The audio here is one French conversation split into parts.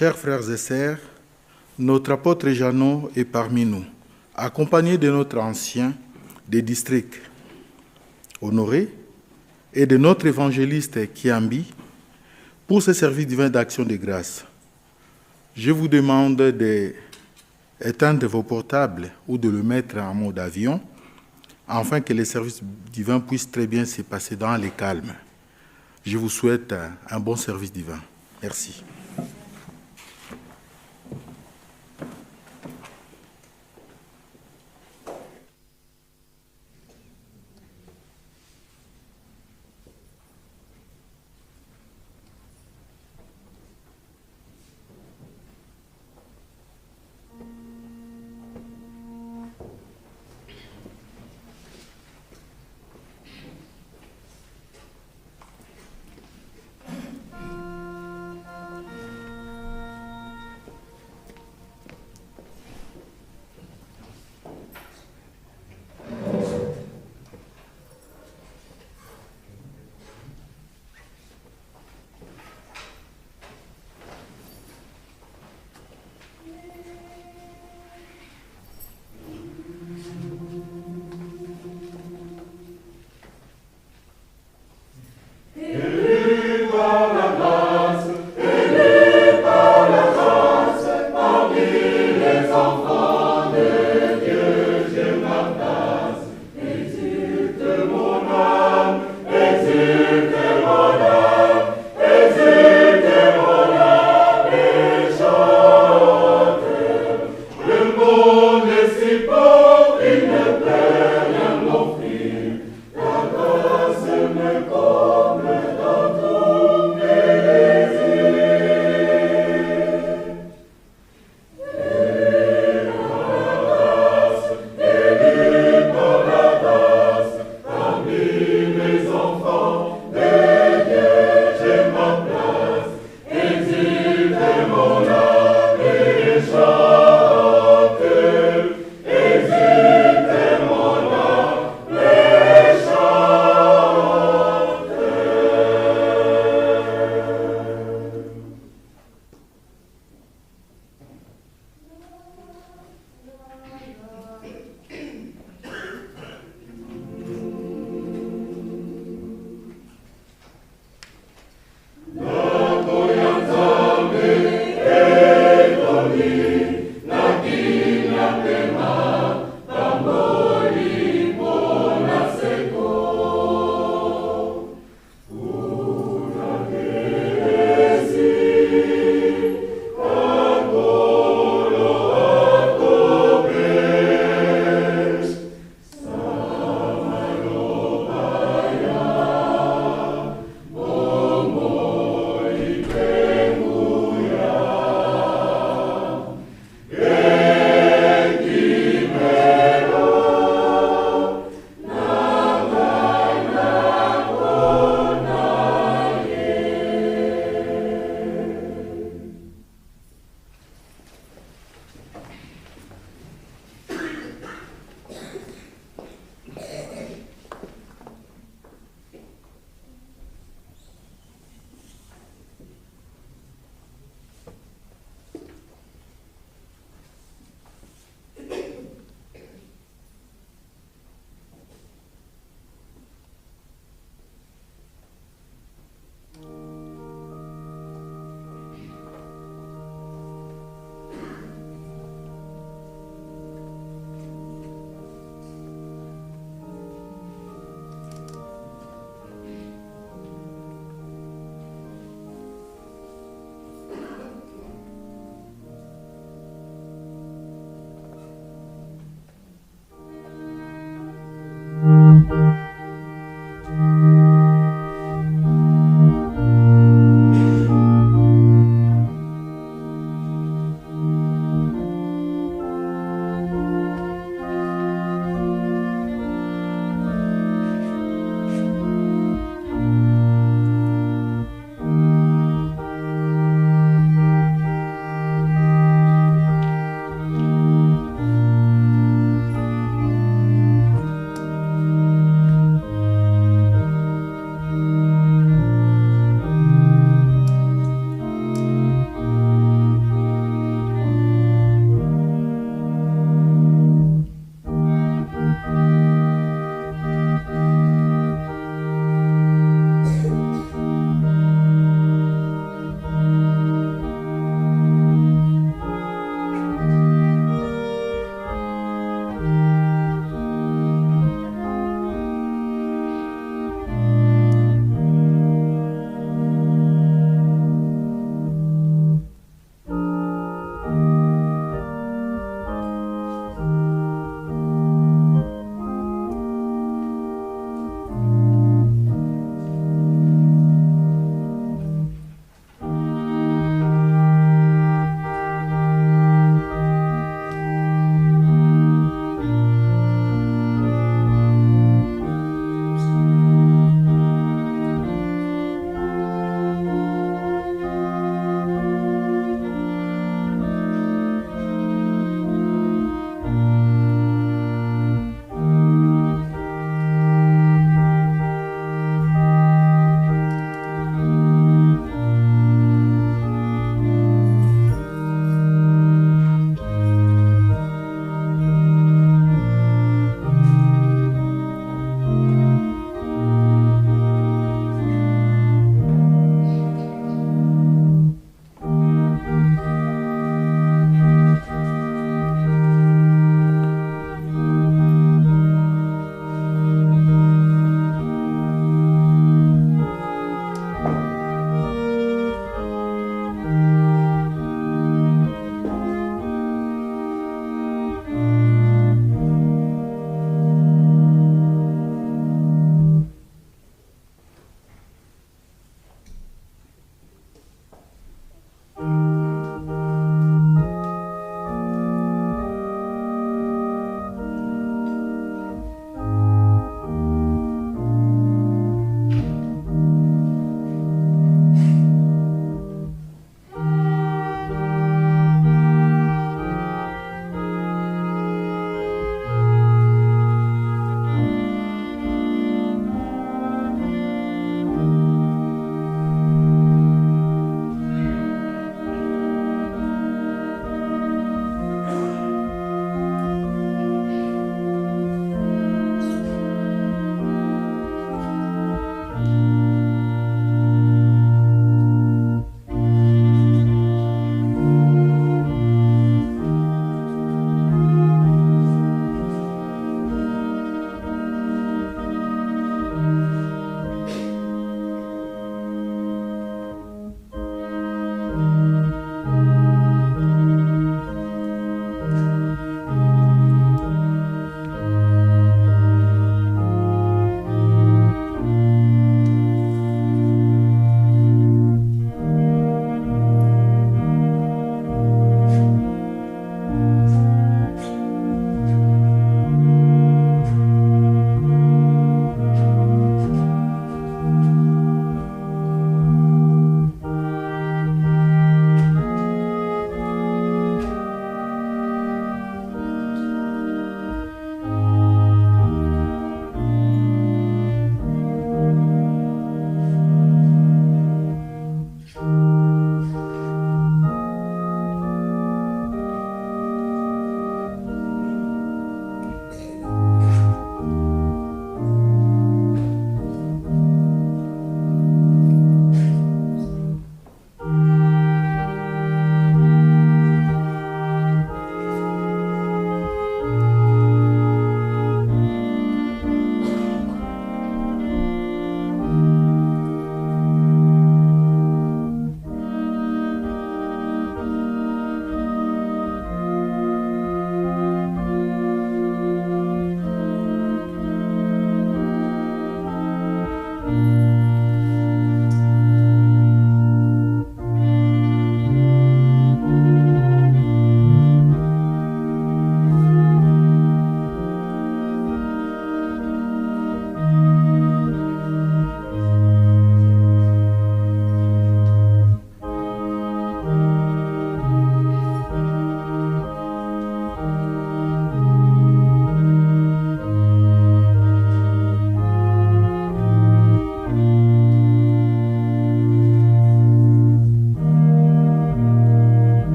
Chers frères et sœurs, notre apôtre Jeannot est parmi nous, accompagné de notre ancien des districts, Honoré, et de notre évangéliste Kiambi, pour ce service divin d'action de grâce. Je vous demande d'éteindre vos portables ou de le mettre en mode avion, afin que le service divin puisse très bien se passer dans le calme. Je vous souhaite un bon service divin. Merci.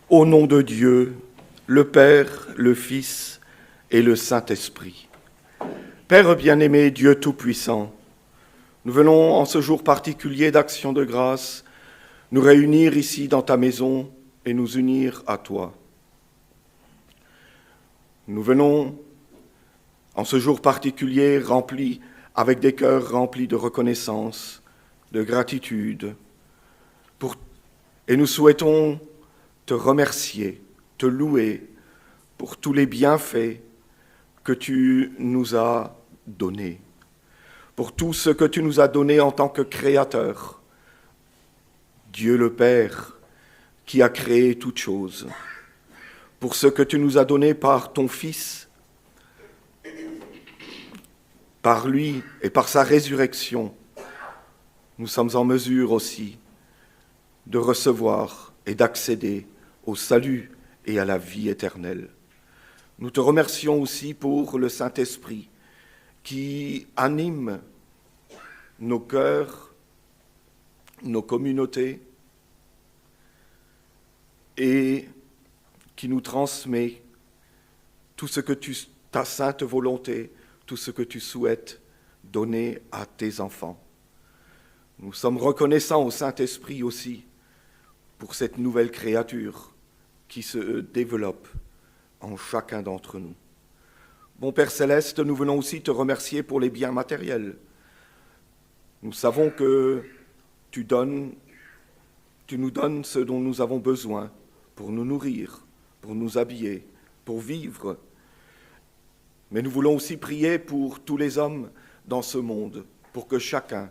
Au nom de Dieu, le Père, le Fils et le Saint-Esprit. Père bien-aimé, Dieu Tout-Puissant, nous venons en ce jour particulier d'action de grâce nous réunir ici dans ta maison et nous unir à toi. Nous venons en ce jour particulier rempli avec des cœurs remplis de reconnaissance, de gratitude, et nous souhaitons te remercier, te louer pour tous les bienfaits que tu nous as donnés, pour tout ce que tu nous as donné en tant que Créateur, Dieu le Père qui a créé toutes choses, pour ce que tu nous as donné par ton Fils, par lui et par sa résurrection. Nous sommes en mesure aussi de recevoir et d'accéder au salut et à la vie éternelle. Nous te remercions aussi pour le Saint-Esprit qui anime nos cœurs, nos communautés et qui nous transmet tout ce que ta sainte volonté, tout ce que tu souhaites donner à tes enfants. Nous sommes reconnaissants au Saint-Esprit aussi pour cette nouvelle créature qui se développe en chacun d'entre nous. Bon Père Céleste, nous venons aussi te remercier pour les biens matériels. Nous savons que tu nous donnes ce dont nous avons besoin pour nous nourrir, pour nous habiller, pour vivre. Mais nous voulons aussi prier pour tous les hommes dans ce monde, pour que chacun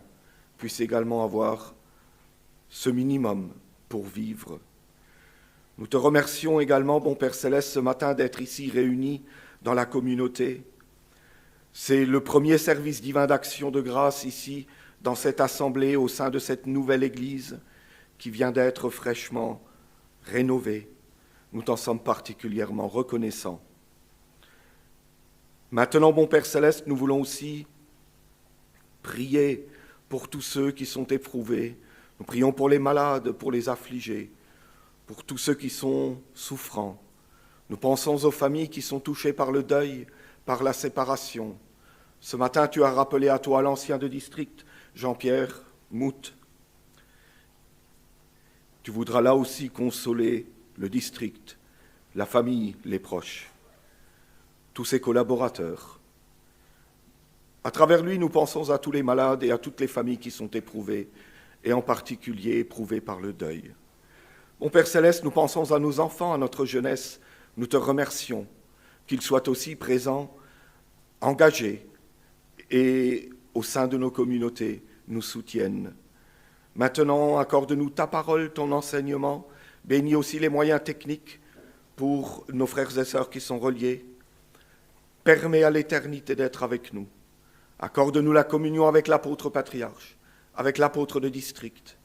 puisse également avoir ce minimum pour vivre. Nous te remercions également, bon Père Céleste, ce matin d'être ici réunis dans la communauté. C'est le premier service divin d'action de grâce ici, dans cette assemblée, au sein de cette nouvelle Église qui vient d'être fraîchement rénovée. Nous t'en sommes particulièrement reconnaissants. Maintenant, bon Père Céleste, nous voulons aussi prier pour tous ceux qui sont éprouvés. Nous prions pour les malades, pour les affligés, pour tous ceux qui sont souffrants. Nous pensons aux familles qui sont touchées par le deuil, par la séparation. Ce matin, tu as rappelé à toi l'ancien de district, Jean-Pierre Mout. Tu voudras là aussi consoler le district, la famille, les proches, tous ses collaborateurs. À travers lui, nous pensons à tous les malades et à toutes les familles qui sont éprouvées, et en particulier éprouvées par le deuil. Mon Père Céleste, nous pensons à nos enfants, à notre jeunesse. Nous te remercions qu'ils soient aussi présents, engagés, et au sein de nos communautés, nous soutiennent. Maintenant, accorde-nous ta parole, ton enseignement. Bénis aussi les moyens techniques pour nos frères et sœurs qui sont reliés. Permets à l'éternité d'être avec nous. Accorde-nous la communion avec l'apôtre patriarche, avec l'apôtre de district.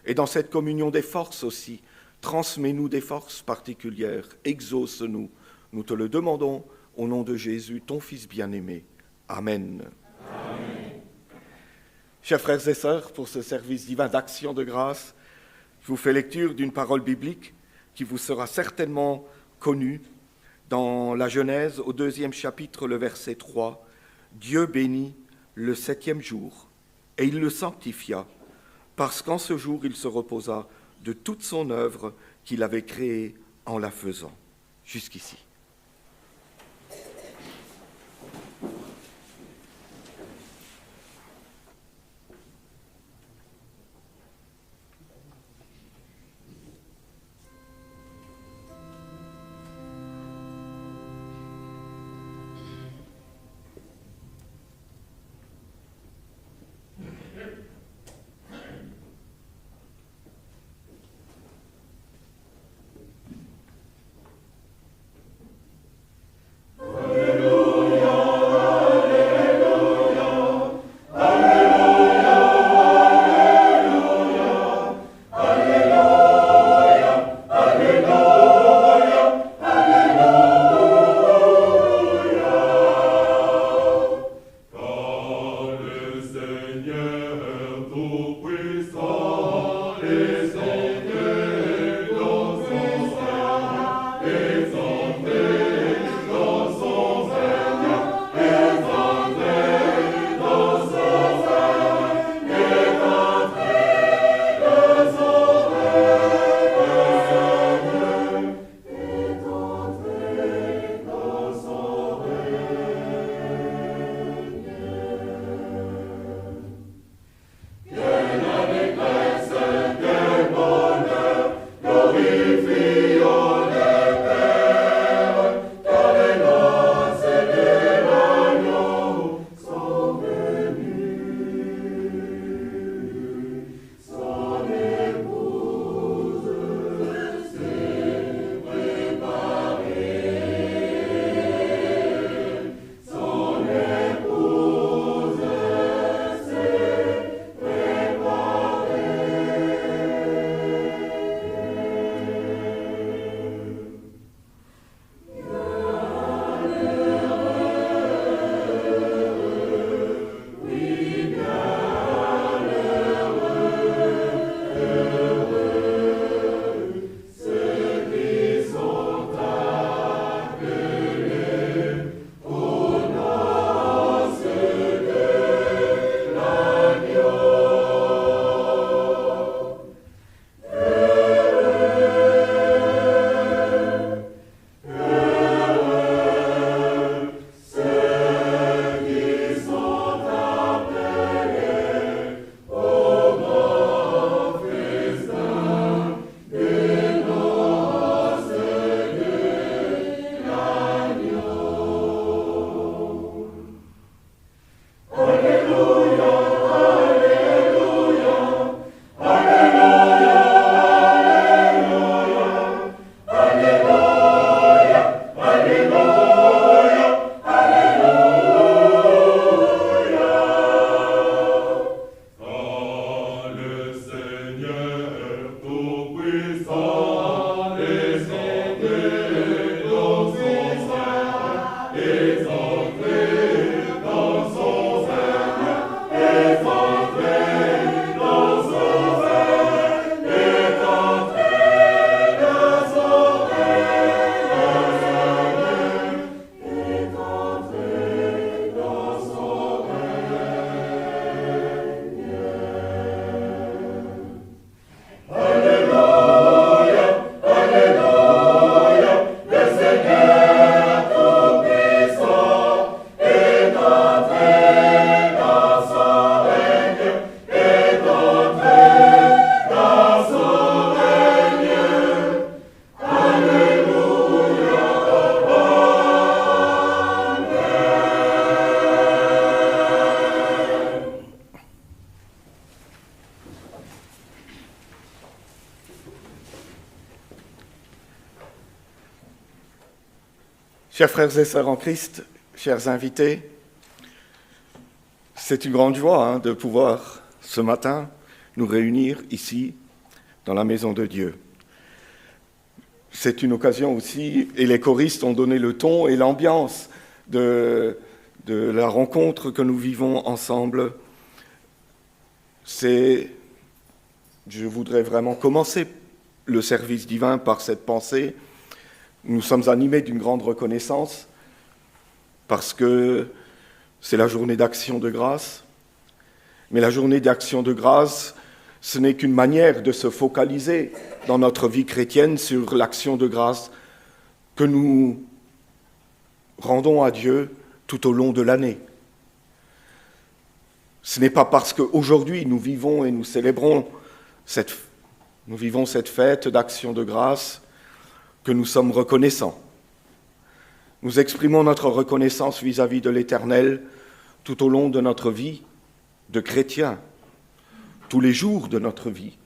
Et dans cette communion des forces aussi, transmets-nous des forces particulières. Exauce-nous. Nous te le demandons au nom de Jésus, ton Fils bien-aimé. Amen. Amen. Chers frères et sœurs, pour ce service divin d'action de grâce, je vous fais lecture d'une parole biblique qui vous sera certainement connue dans la Genèse, au 2e chapitre, le verset 3. Dieu bénit le 7e jour, et il le sanctifia, parce qu'en ce jour il se reposa de toute son œuvre qu'il avait créée en la faisant. Jusqu'ici. Chers frères et sœurs en Christ, chers invités, c'est une grande joie de pouvoir ce matin nous réunir ici dans la maison de Dieu. C'est une occasion aussi, et les choristes ont donné le ton et l'ambiance de la rencontre que nous vivons ensemble. Je voudrais vraiment commencer le service divin par cette pensée. Nous sommes animés d'une grande reconnaissance parce que c'est la journée d'action de grâce. Mais la journée d'action de grâce, ce n'est qu'une manière de se focaliser dans notre vie chrétienne sur l'action de grâce que nous rendons à Dieu tout au long de l'année. Ce n'est pas parce qu'aujourd'hui nous vivons et nous célébrons cette fête d'action de grâce que nous sommes reconnaissants. Nous exprimons notre reconnaissance vis-à-vis de l'Éternel tout au long de notre vie de chrétien, tous les jours de notre vie.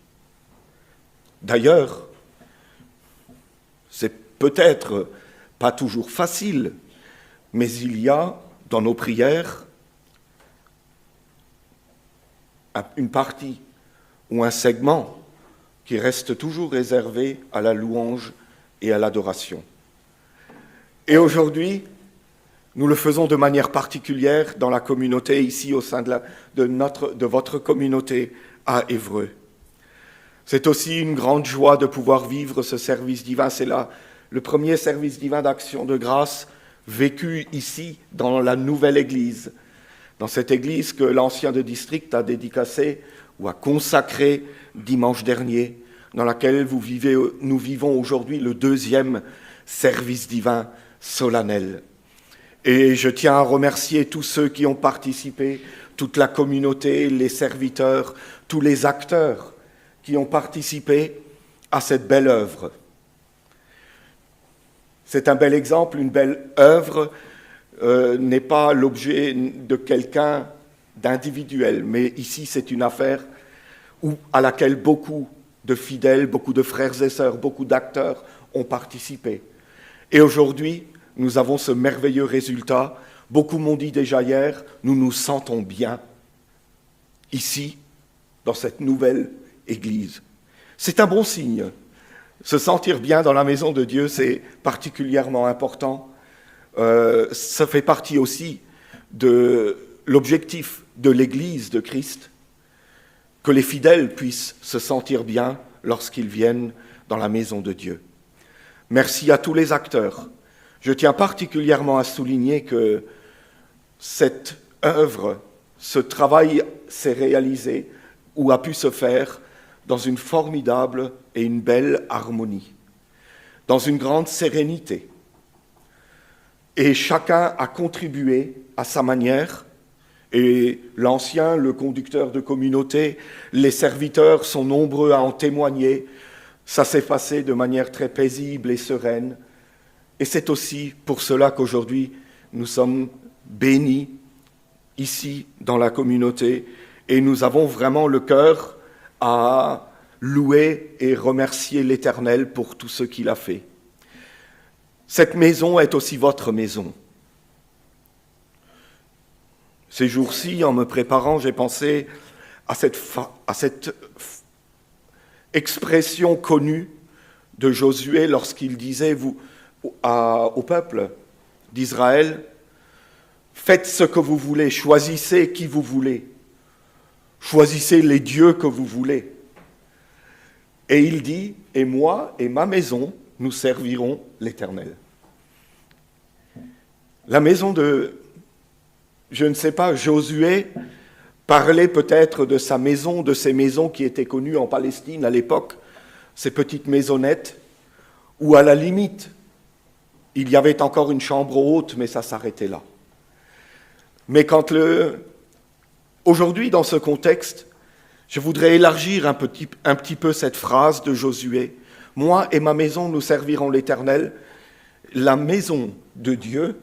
D'ailleurs, c'est peut-être pas toujours facile, mais il y a dans nos prières une partie ou un segment qui reste toujours réservé à la louange et à l'adoration. Et aujourd'hui, nous le faisons de manière particulière dans la communauté, ici au sein de votre communauté à Évreux. C'est aussi une grande joie de pouvoir vivre ce service divin. C'est là le premier service divin d'action de grâce vécu ici dans la nouvelle église, dans cette église que l'ancien de district a dédicacée ou a consacrée dimanche dernier, dans laquelle nous vivons aujourd'hui le deuxième service divin solennel. Et je tiens à remercier tous ceux qui ont participé, toute la communauté, les serviteurs, tous les acteurs qui ont participé à cette belle œuvre. C'est un bel exemple, une belle œuvre n'est pas l'objet de quelqu'un d'individuel, mais ici c'est une affaire à laquelle beaucoup de fidèles, beaucoup de frères et sœurs, beaucoup d'acteurs ont participé. Et aujourd'hui, nous avons ce merveilleux résultat. Beaucoup m'ont dit déjà hier, nous nous sentons bien ici, dans cette nouvelle Église. C'est un bon signe. Se sentir bien dans la maison de Dieu, c'est particulièrement important. Ça fait partie aussi de l'objectif de l'Église de Christ, que les fidèles puissent se sentir bien lorsqu'ils viennent dans la maison de Dieu. Merci à tous les acteurs. Je tiens particulièrement à souligner que cette œuvre, ce travail s'est réalisé ou a pu se faire dans une formidable et une belle harmonie, dans une grande sérénité. Et chacun a contribué à sa manière, et l'ancien, le conducteur de communauté, les serviteurs sont nombreux à en témoigner. Ça s'est passé de manière très paisible et sereine. Et c'est aussi pour cela qu'aujourd'hui, nous sommes bénis ici dans la communauté et nous avons vraiment le cœur à louer et remercier l'Éternel pour tout ce qu'il a fait. Cette maison est aussi votre maison. Ces jours-ci, en me préparant, j'ai pensé à cette expression connue de Josué lorsqu'il disait au peuple d'Israël, « Faites ce que vous voulez, choisissez qui vous voulez, choisissez les dieux que vous voulez. » Et il dit, « Et moi et ma maison, nous servirons l'Éternel. » La maison je ne sais pas, Josué parlait peut-être de sa maison, de ces maisons qui étaient connues en Palestine à l'époque, ces petites maisonnettes, où à la limite, il y avait encore une chambre haute, mais ça s'arrêtait là. Mais aujourd'hui, dans ce contexte, je voudrais élargir un petit peu cette phrase de Josué. « Moi et ma maison, nous servirons l'Éternel. » La maison de Dieu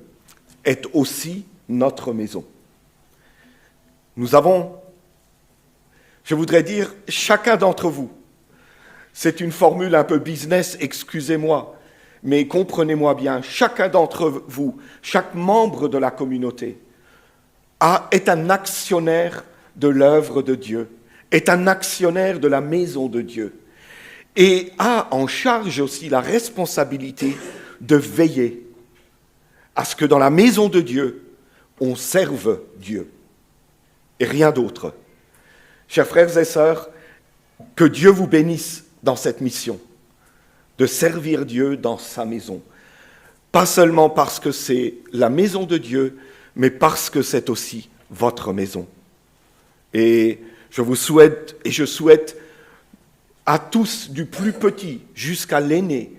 est aussi notre maison. Nous avons, je voudrais dire, chacun d'entre vous, c'est une formule un peu business, excusez-moi, mais comprenez-moi bien, chacun d'entre vous, chaque membre de la communauté, est un actionnaire de l'œuvre de Dieu, est un actionnaire de la maison de Dieu, et a en charge aussi la responsabilité de veiller à ce que dans la maison de Dieu, on serve Dieu, et rien d'autre. Chers frères et sœurs, que Dieu vous bénisse dans cette mission, de servir Dieu dans sa maison. Pas seulement parce que c'est la maison de Dieu, mais parce que c'est aussi votre maison. Et je vous souhaite, et je souhaite à tous, du plus petit jusqu'à l'aîné,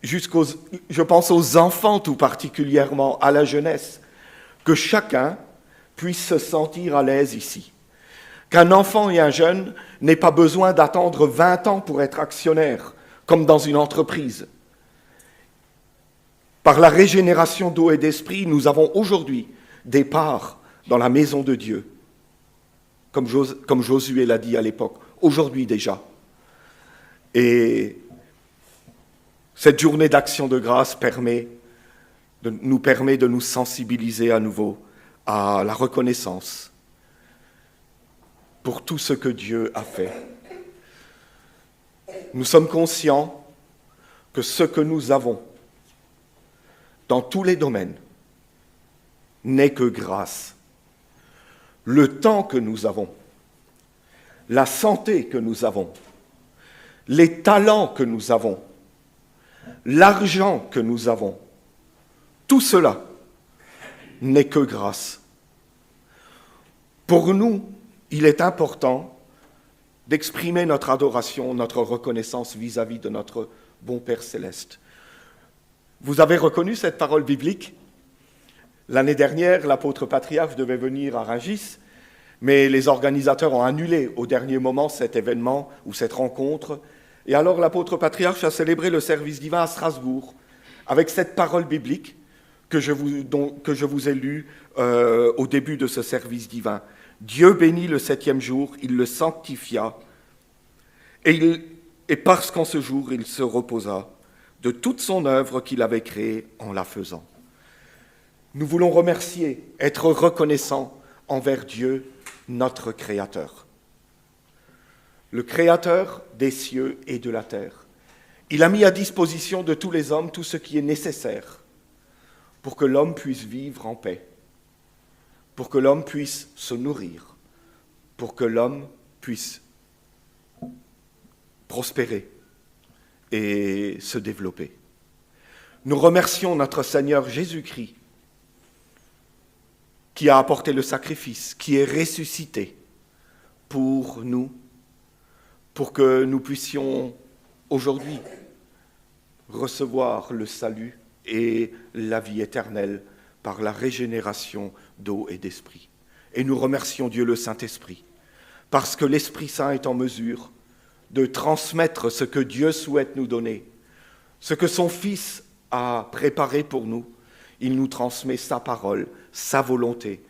je pense aux enfants tout particulièrement, à la jeunesse, que chacun puisse se sentir à l'aise ici. Qu'un enfant et un jeune n'aient pas besoin d'attendre 20 ans pour être actionnaire, comme dans une entreprise. Par la régénération d'eau et d'esprit, nous avons aujourd'hui des parts dans la maison de Dieu, comme Josué l'a dit à l'époque, aujourd'hui déjà. Et cette journée d'action de grâce nous permet de nous sensibiliser à nouveau à la reconnaissance pour tout ce que Dieu a fait. Nous sommes conscients que ce que nous avons dans tous les domaines n'est que grâce. Le temps que nous avons, la santé que nous avons, les talents que nous avons, l'argent que nous avons, tout cela n'est que grâce. Pour nous, il est important d'exprimer notre adoration, notre reconnaissance vis-à-vis de notre bon Père céleste. Vous avez reconnu cette parole biblique ? L'année dernière, l'apôtre patriarche devait venir à Rungis, mais les organisateurs ont annulé au dernier moment cet événement ou cette rencontre. Et alors l'apôtre patriarche a célébré le service divin à Strasbourg avec cette parole biblique que je vous ai lue au début de ce service divin. Dieu bénit le 7e jour, il le sanctifia, et parce qu'en ce jour il se reposa de toute son œuvre qu'il avait créée en la faisant. Nous voulons remercier, être reconnaissants envers Dieu, notre Créateur. Le Créateur des cieux et de la terre. Il a mis à disposition de tous les hommes tout ce qui est nécessaire pour que l'homme puisse vivre en paix, pour que l'homme puisse se nourrir, pour que l'homme puisse prospérer et se développer. Nous remercions notre Seigneur Jésus-Christ qui a apporté le sacrifice, qui est ressuscité pour nous, pour que nous puissions aujourd'hui recevoir le salut et la vie éternelle par la régénération d'eau et d'esprit. Et nous remercions Dieu le Saint-Esprit, parce que l'Esprit Saint est en mesure de transmettre ce que Dieu souhaite nous donner, ce que son Fils a préparé pour nous. Il nous transmet sa parole, sa volonté,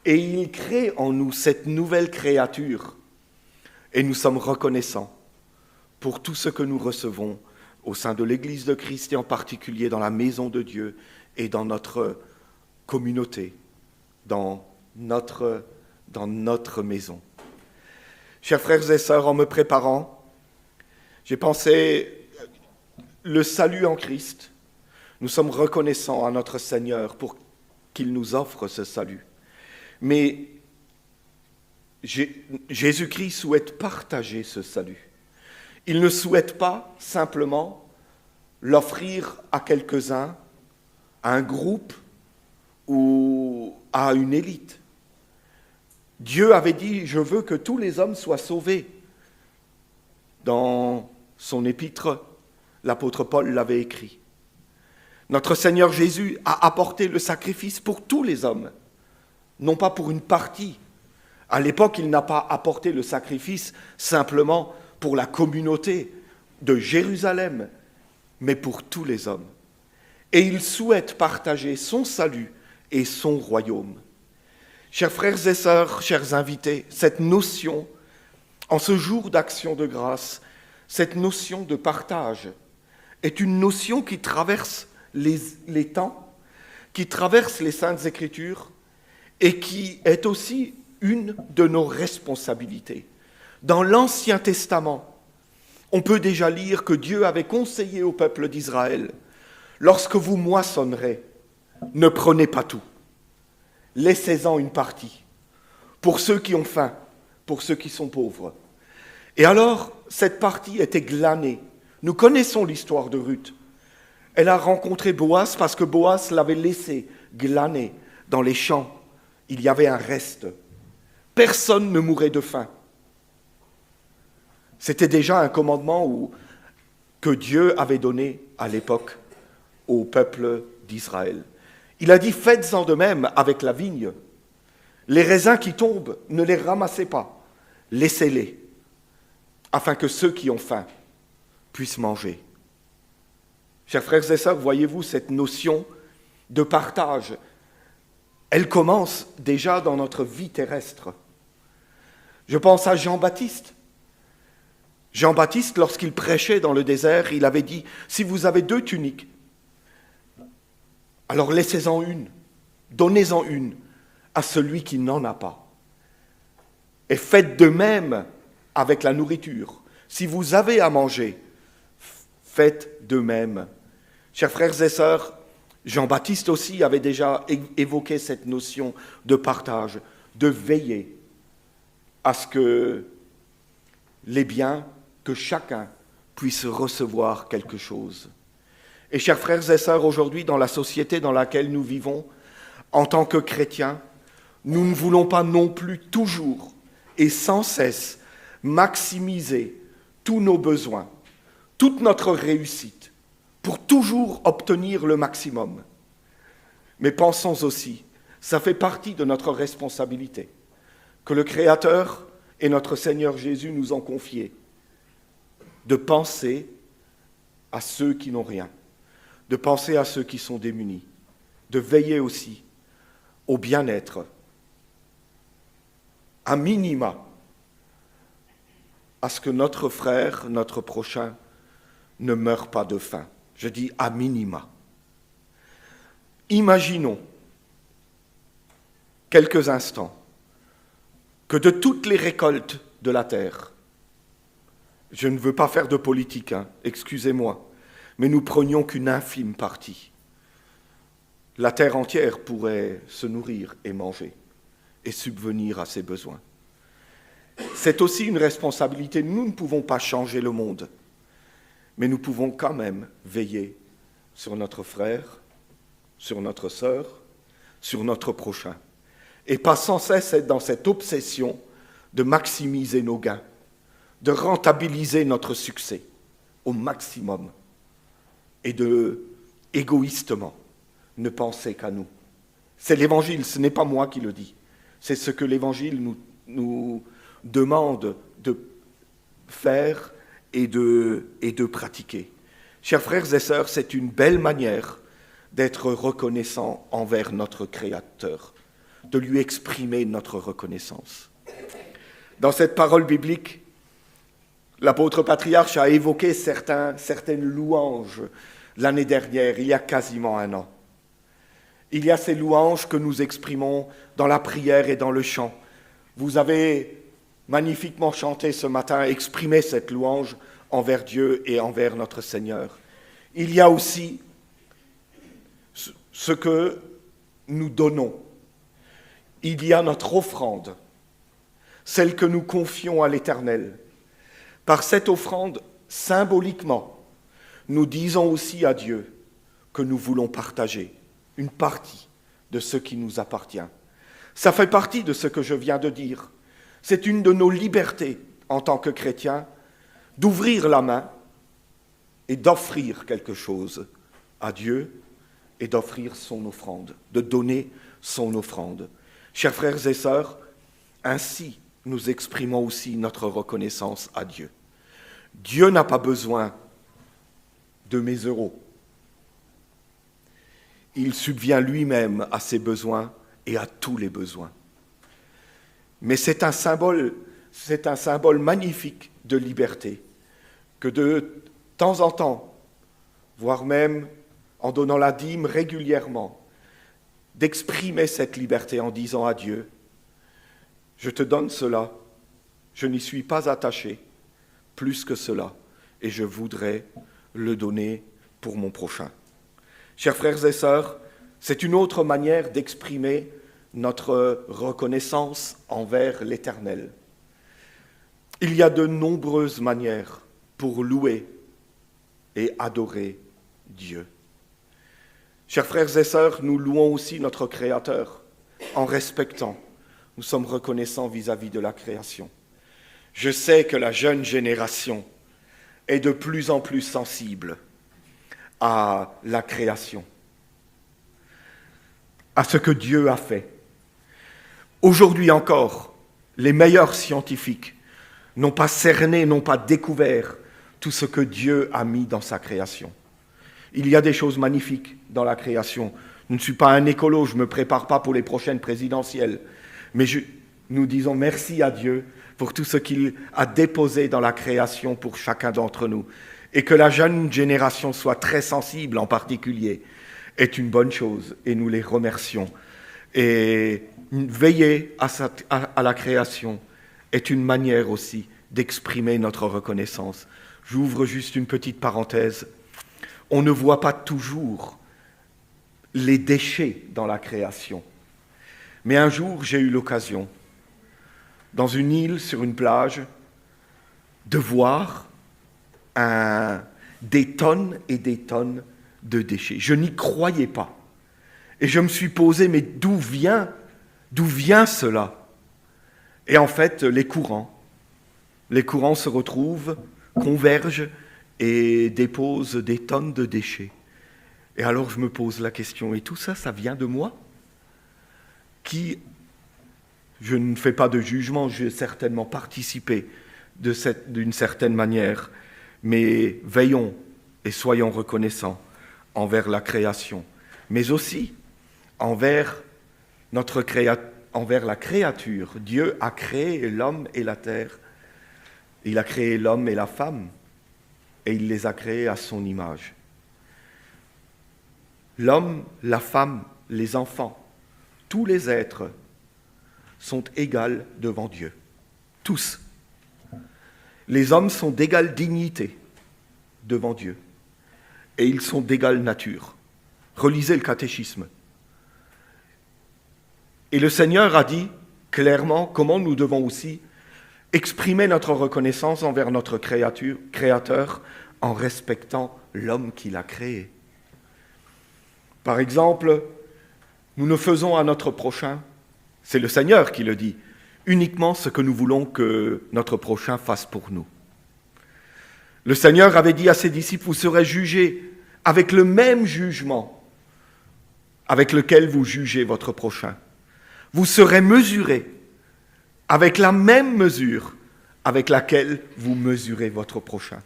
et il crée en nous cette nouvelle créature. Et nous sommes reconnaissants pour tout ce que nous recevons au sein de l'Église de Christ et en particulier dans la maison de Dieu et dans notre communauté, dans notre maison. Chers frères et sœurs, en me préparant, j'ai pensé le salut en Christ. Nous sommes reconnaissants à notre Seigneur pour qu'il nous offre ce salut. Mais Jésus-Christ souhaite partager ce salut. Il ne souhaite pas simplement l'offrir à quelques-uns, à un groupe ou à une élite. Dieu avait dit « Je veux que tous les hommes soient sauvés ». Dans son épître, l'apôtre Paul l'avait écrit. Notre Seigneur Jésus a apporté le sacrifice pour tous les hommes, non pas pour une partie. À l'époque, il n'a pas apporté le sacrifice simplement pour la communauté de Jérusalem, mais pour tous les hommes. Et il souhaite partager son salut et son royaume. Chers frères et sœurs, chers invités, cette notion, en ce jour d'action de grâce, cette notion de partage est une notion qui traverse les temps, qui traverse les Saintes Écritures et qui est aussi une de nos responsabilités. Dans l'Ancien Testament, on peut déjà lire que Dieu avait conseillé au peuple d'Israël, lorsque vous moissonnerez, ne prenez pas tout, laissez-en une partie, pour ceux qui ont faim, pour ceux qui sont pauvres. Et alors, cette partie était glanée. Nous connaissons l'histoire de Ruth. Elle a rencontré Boaz parce que Boaz l'avait laissé glaner dans les champs. Il y avait un reste. Personne ne mourait de faim. C'était déjà un commandement que Dieu avait donné à l'époque au peuple d'Israël. Il a dit, faites-en de même avec la vigne. Les raisins qui tombent, ne les ramassez pas, laissez-les, afin que ceux qui ont faim puissent manger. Chers frères et sœurs, voyez-vous cette notion de partage, elle commence déjà dans notre vie terrestre. Je pense à Jean-Baptiste. Jean-Baptiste, lorsqu'il prêchait dans le désert, il avait dit, si vous avez 2 tuniques, alors laissez-en une, donnez-en une à celui qui n'en a pas. Et faites de même avec la nourriture. Si vous avez à manger, faites de même. Chers frères et sœurs, Jean-Baptiste aussi avait déjà évoqué cette notion de partage, de veiller à ce que les biens, que chacun puisse recevoir quelque chose. Et chers frères et sœurs, aujourd'hui, dans la société dans laquelle nous vivons, en tant que chrétiens, nous ne voulons pas non plus toujours et sans cesse maximiser tous nos besoins, toute notre réussite, pour toujours obtenir le maximum. Mais pensons aussi, ça fait partie de notre responsabilité, que le Créateur et notre Seigneur Jésus nous ont confié, de penser à ceux qui n'ont rien, de penser à ceux qui sont démunis, de veiller aussi au bien-être, à minima, à ce que notre frère, notre prochain, ne meure pas de faim. Je dis à minima. Imaginons quelques instants que de toutes les récoltes de la terre, je ne veux pas faire de politique, excusez-moi, mais nous prenions qu'une infime partie. La terre entière pourrait se nourrir et manger et subvenir à ses besoins. C'est aussi une responsabilité. Nous ne pouvons pas changer le monde, mais nous pouvons quand même veiller sur notre frère, sur notre sœur, sur notre prochain. Et pas sans cesse être dans cette obsession de maximiser nos gains, de rentabiliser notre succès au maximum et de, égoïstement, ne penser qu'à nous. C'est l'Évangile, ce n'est pas moi qui le dis. C'est ce que l'Évangile nous demande de faire et de pratiquer. Chers frères et sœurs, c'est une belle manière d'être reconnaissant envers notre Créateur, de lui exprimer notre reconnaissance. Dans cette parole biblique, l'apôtre patriarche a évoqué certaines louanges l'année dernière, il y a quasiment un an. Il y a ces louanges que nous exprimons dans la prière et dans le chant. Vous avez magnifiquement chanté ce matin, exprimé cette louange envers Dieu et envers notre Seigneur. Il y a aussi ce que nous donnons. Il y a notre offrande, celle que nous confions à l'Éternel. Par cette offrande, symboliquement, nous disons aussi à Dieu que nous voulons partager une partie de ce qui nous appartient. Ça fait partie de ce que je viens de dire. C'est une de nos libertés en tant que chrétiens d'ouvrir la main et d'offrir quelque chose à Dieu et d'offrir son offrande, de donner son offrande. Chers frères et sœurs, ainsi nous exprimons aussi notre reconnaissance à Dieu. Dieu n'a pas besoin de mes euros. Il subvient lui-même à ses besoins et à tous les besoins. Mais c'est un symbole magnifique de liberté que de temps en temps, voire même en donnant la dîme régulièrement, d'exprimer cette liberté en disant à Dieu, je te donne cela, je n'y suis pas attaché plus que cela, et je voudrais le donner pour mon prochain. Chers frères et sœurs, c'est une autre manière d'exprimer notre reconnaissance envers l'Éternel. Il y a de nombreuses manières pour louer et adorer Dieu. Chers frères et sœurs, nous louons aussi notre Créateur en respectant. Nous sommes reconnaissants vis-à-vis de la création. Je sais que la jeune génération est de plus en plus sensible à la création, à ce que Dieu a fait. Aujourd'hui encore, les meilleurs scientifiques n'ont pas cerné, n'ont pas découvert tout ce que Dieu a mis dans sa création. Il y a des choses magnifiques dans la création. Je ne suis pas un écolo, je ne me prépare pas pour les prochaines présidentielles. Mais nous disons merci à Dieu pour tout ce qu'il a déposé dans la création pour chacun d'entre nous. Et que la jeune génération soit très sensible en particulier est une bonne chose et nous les remercions. Et veiller à la création est une manière aussi d'exprimer notre reconnaissance. J'ouvre juste une petite parenthèse. On ne voit pas toujours les déchets dans la création. Mais un jour, j'ai eu l'occasion, dans une île, sur une plage, de voir des tonnes et des tonnes de déchets. Je n'y croyais pas. Et je me suis posé, mais d'où vient cela? Et en fait, les courants se retrouvent, convergent et déposent des tonnes de déchets. Et alors je me pose la question, et tout ça, ça vient de moi? Je ne fais pas de jugement, j'ai certainement participé d'une certaine manière, mais veillons et soyons reconnaissants envers la création, mais aussi envers la créature. Dieu a créé l'homme et la terre, il a créé l'homme et la femme, et il les a créés à son image. L'homme, la femme, les enfants, tous les êtres sont égaux devant Dieu. Tous. Les hommes sont d'égale dignité devant Dieu. Et ils sont d'égale nature. Relisez le catéchisme. Et le Seigneur a dit clairement comment nous devons aussi exprimer notre reconnaissance envers notre Créateur en respectant l'homme qu'il a créé. Par exemple, nous ne faisons à notre prochain, c'est le Seigneur qui le dit, uniquement ce que nous voulons que notre prochain fasse pour nous. Le Seigneur avait dit à ses disciples, vous serez jugés avec le même jugement avec lequel vous jugez votre prochain. Vous serez mesurés avec la même mesure avec laquelle vous mesurez votre prochain.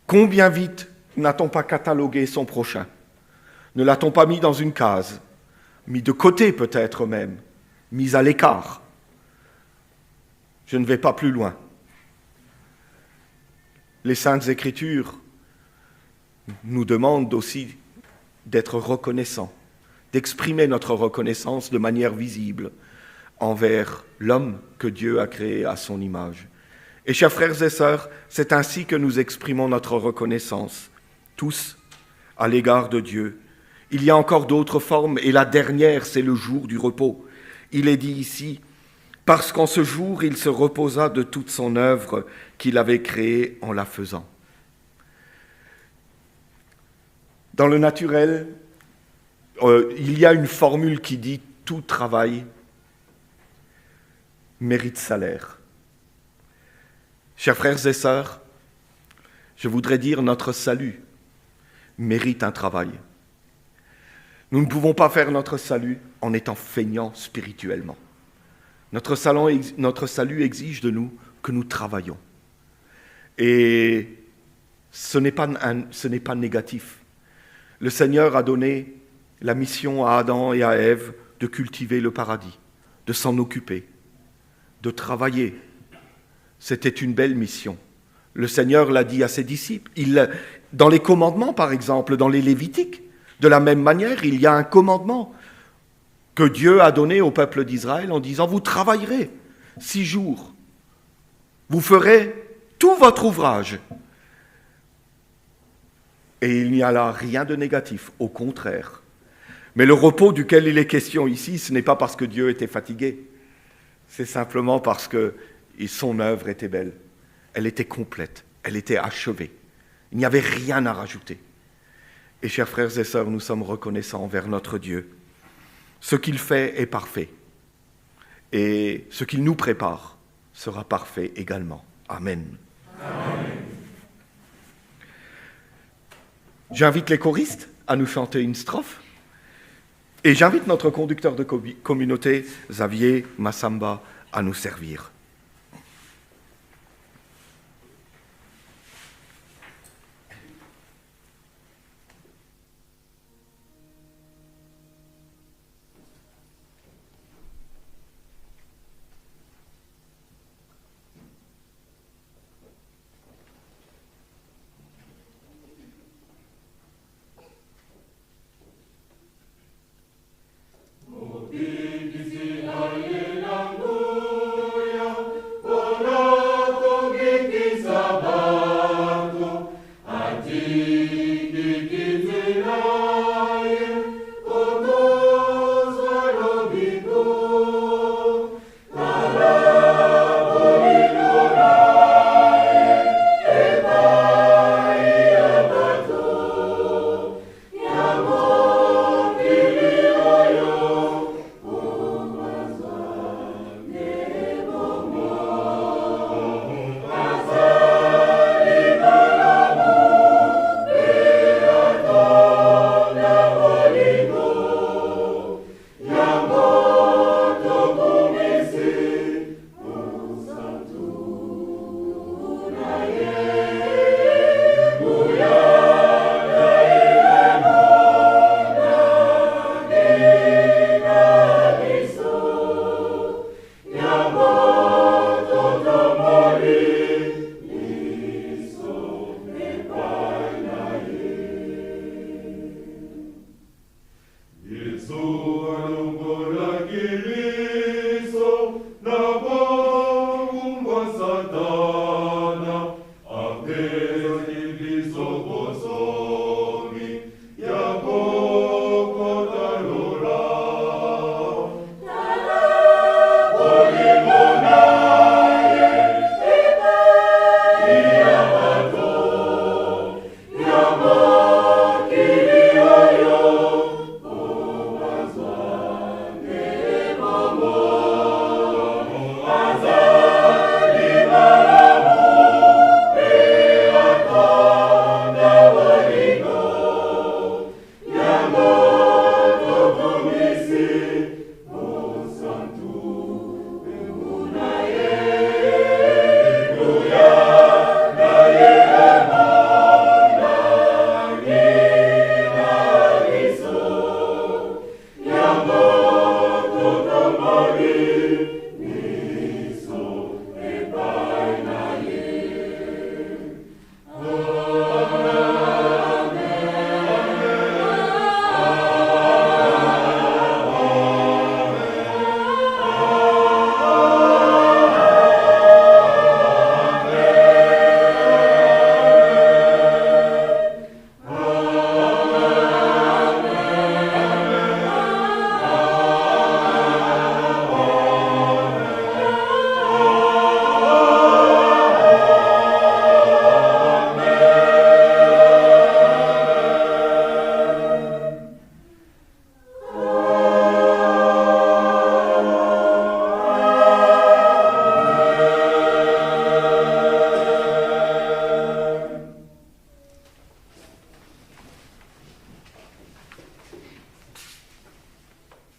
Combien vite n'a-t-on pas catalogué son prochain? Ne l'a-t-on pas mis dans une case, mis de côté peut-être même, mis à l'écart? Je ne vais pas plus loin. Les Saintes Écritures nous demandent aussi d'être reconnaissants, d'exprimer notre reconnaissance de manière visible envers l'homme que Dieu a créé à son image. Et chers frères et sœurs, c'est ainsi que nous exprimons notre reconnaissance, tous, à l'égard de Dieu. Il y a encore d'autres formes, et la dernière, c'est le jour du repos. Il est dit ici, parce qu'en ce jour, il se reposa de toute son œuvre qu'il avait créée en la faisant. Dans le naturel, il y a une formule qui dit « tout travail mérite salaire ». Chers frères et sœurs, je voudrais dire notre salut mérite un travail. Nous ne pouvons pas faire notre salut en étant feignants spirituellement. Notre salut exige de nous que nous travaillons. Et ce n'est pas négatif. Le Seigneur a donné la mission à Adam et à Ève de cultiver le paradis, de s'en occuper, de travailler. C'était une belle mission. Le Seigneur l'a dit à ses disciples. Dans les commandements, par exemple, dans les Lévitiques, de la même manière, il y a un commandement que Dieu a donné au peuple d'Israël en disant « Vous travaillerez 6 jours, vous ferez tout votre ouvrage. » Et il n'y a là rien de négatif, au contraire. Mais le repos duquel il est question ici, ce n'est pas parce que Dieu était fatigué, c'est simplement parce que son œuvre était belle. Elle était complète, elle était achevée. Il n'y avait rien à rajouter. Et chers frères et sœurs, nous sommes reconnaissants envers notre Dieu. Ce qu'il fait est parfait. Et ce qu'il nous prépare sera parfait également. Amen. Amen. J'invite les choristes à nous chanter une strophe. Et j'invite notre conducteur de communauté, Xavier Massamba, à nous servir.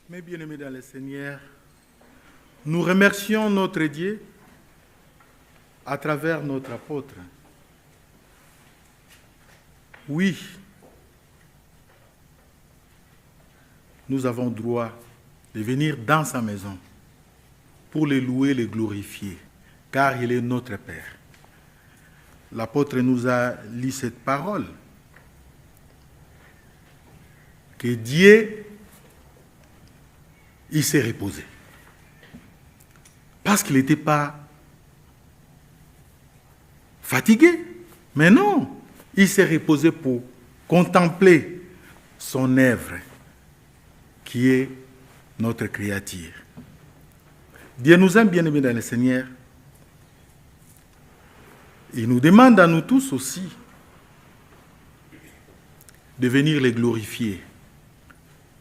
Mes bien-aimés dans le Seigneur, nous remercions notre Dieu à travers notre apôtre. Oui, nous avons droit de venir dans sa maison pour le louer, le glorifier, car il est notre Père. l'apôtre nous a lu cette parole, que Dieu, il s'est reposé. Parce qu'il n'était pas fatigué. Mais non, il s'est reposé pour contempler son œuvre, qui est notre créature. Dieu nous aime, bien-aimés dans le Seigneur. Il nous demande à nous tous aussi de venir les glorifier,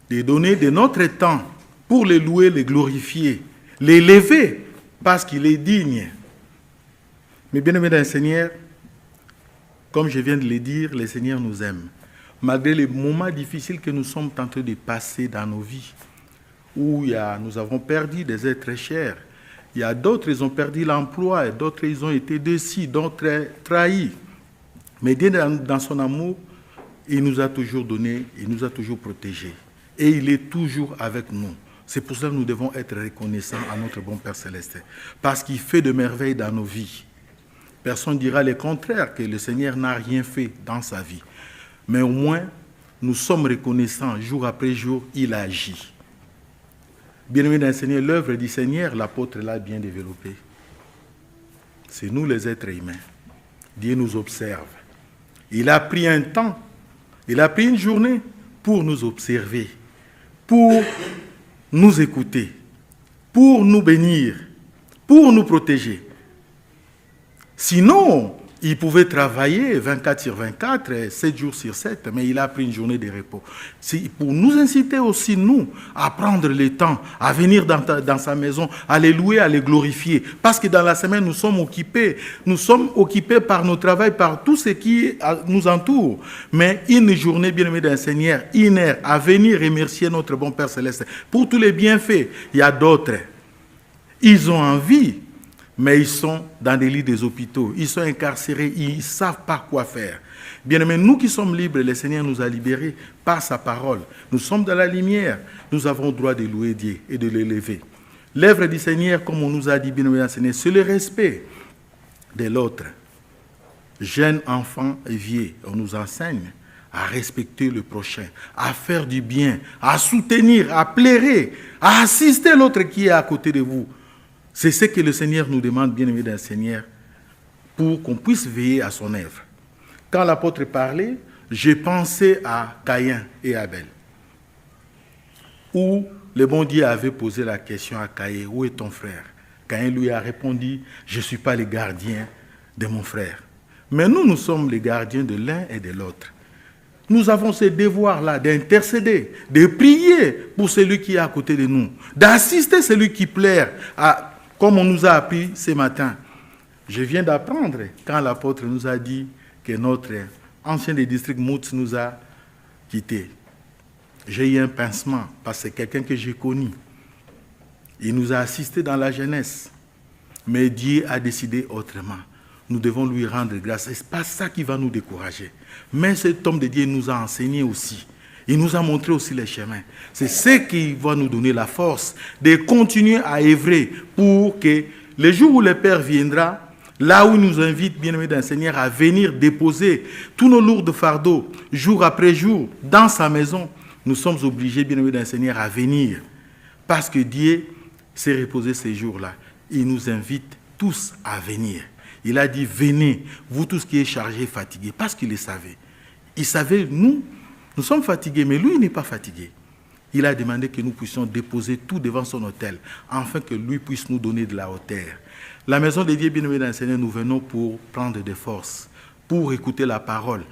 de donner de notre temps pour les louer, les glorifier, les élever, parce qu'il est digne. Mais bien-aimés dans le Seigneur, comme je viens de le dire, le Seigneur nous aime. Malgré les moments difficiles que nous sommes en train de passer dans nos vies, où nous avons perdu des êtres chers, il y a d'autres, ils ont perdu l'emploi, d'autres, ils ont été déçus, d'autres trahis. Mais Dieu, dans son amour, il nous a toujours donné, il nous a toujours protégés. Et il est toujours avec nous. C'est pour cela que nous devons être reconnaissants à notre bon Père Céleste. Parce qu'il fait de merveilles dans nos vies. Personne ne dira le contraire, que le Seigneur n'a rien fait dans sa vie. Mais au moins, nous sommes reconnaissants, jour après jour, il agit. Bien-aimés dans le Seigneur, l'œuvre du Seigneur, l'apôtre l'a bien développée. C'est nous les êtres humains. Dieu nous observe. Il a pris un temps, il a pris une journée pour nous observer, pour nous écouter, pour nous bénir, pour nous protéger. Sinon, il pouvait travailler 24 sur 24, 7 jours sur 7, mais il a pris une journée de repos. C'est pour nous inciter aussi, nous, à prendre le temps, à venir dans sa maison, à les louer, à les glorifier. Parce que dans la semaine, nous sommes occupés par nos travail, par tout ce qui nous entoure. Mais une journée, bien-aimée d'un Seigneur, une heure, à venir remercier notre bon Père Céleste. Pour tous les bienfaits, il y a d'autres. Ils ont envie, mais ils sont dans des lits des hôpitaux, ils sont incarcérés, ils ne savent pas quoi faire. Bien aimé, nous qui sommes libres, le Seigneur nous a libérés par sa parole. Nous sommes dans la lumière, nous avons le droit de louer Dieu et de l'élever. L'œuvre du Seigneur, comme on nous a dit, bien aimé, Seigneur, c'est le respect de l'autre. Jeunes, enfants et vieux, on nous enseigne à respecter le prochain, à faire du bien, à soutenir, à plairer, à assister l'autre qui est à côté de vous. C'est ce que le Seigneur nous demande, bien-aimés d'un Seigneur, pour qu'on puisse veiller à son œuvre. Quand l'apôtre parlait, j'ai pensé à Caïn et Abel, où le bon Dieu avait posé la question à Caïn, où est ton frère? Caïn lui a répondu, je ne suis pas le gardien de mon frère. Mais nous sommes les gardiens de l'un et de l'autre. Nous avons ce devoir-là d'intercéder, de prier pour celui qui est à côté de nous, d'assister celui qui plaît à... Comme on nous a appris ce matin, je viens d'apprendre quand l'apôtre nous a dit que notre ancien des districts Moutz nous a quittés. J'ai eu un pincement parce que c'est quelqu'un que j'ai connu. Il nous a assistés dans la jeunesse. Mais Dieu a décidé autrement. Nous devons lui rendre grâce. Ce n'est pas ça qui va nous décourager. Mais cet homme de Dieu nous a enseigné aussi. Il nous a montré aussi les chemins. C'est ce qui va nous donner la force de continuer à œuvrer pour que le jour où le Père viendra, là où il nous invite, bien-aimés d'un Seigneur, à venir déposer tous nos lourds fardeaux, jour après jour, dans sa maison, nous sommes obligés, bien-aimés d'un Seigneur, à venir. Parce que Dieu s'est reposé ces jours-là. Il nous invite tous à venir. Il a dit, venez, vous tous qui êtes chargés et fatigués, parce qu'il le savait. Il savait, nous sommes fatigués, mais lui, il n'est pas fatigué. Il a demandé que nous puissions déposer tout devant son autel, afin que lui puisse nous donner de la hauteur. La maison de Dieu, bien-aimés dans le Seigneur, nous venons pour prendre des forces, pour écouter la parole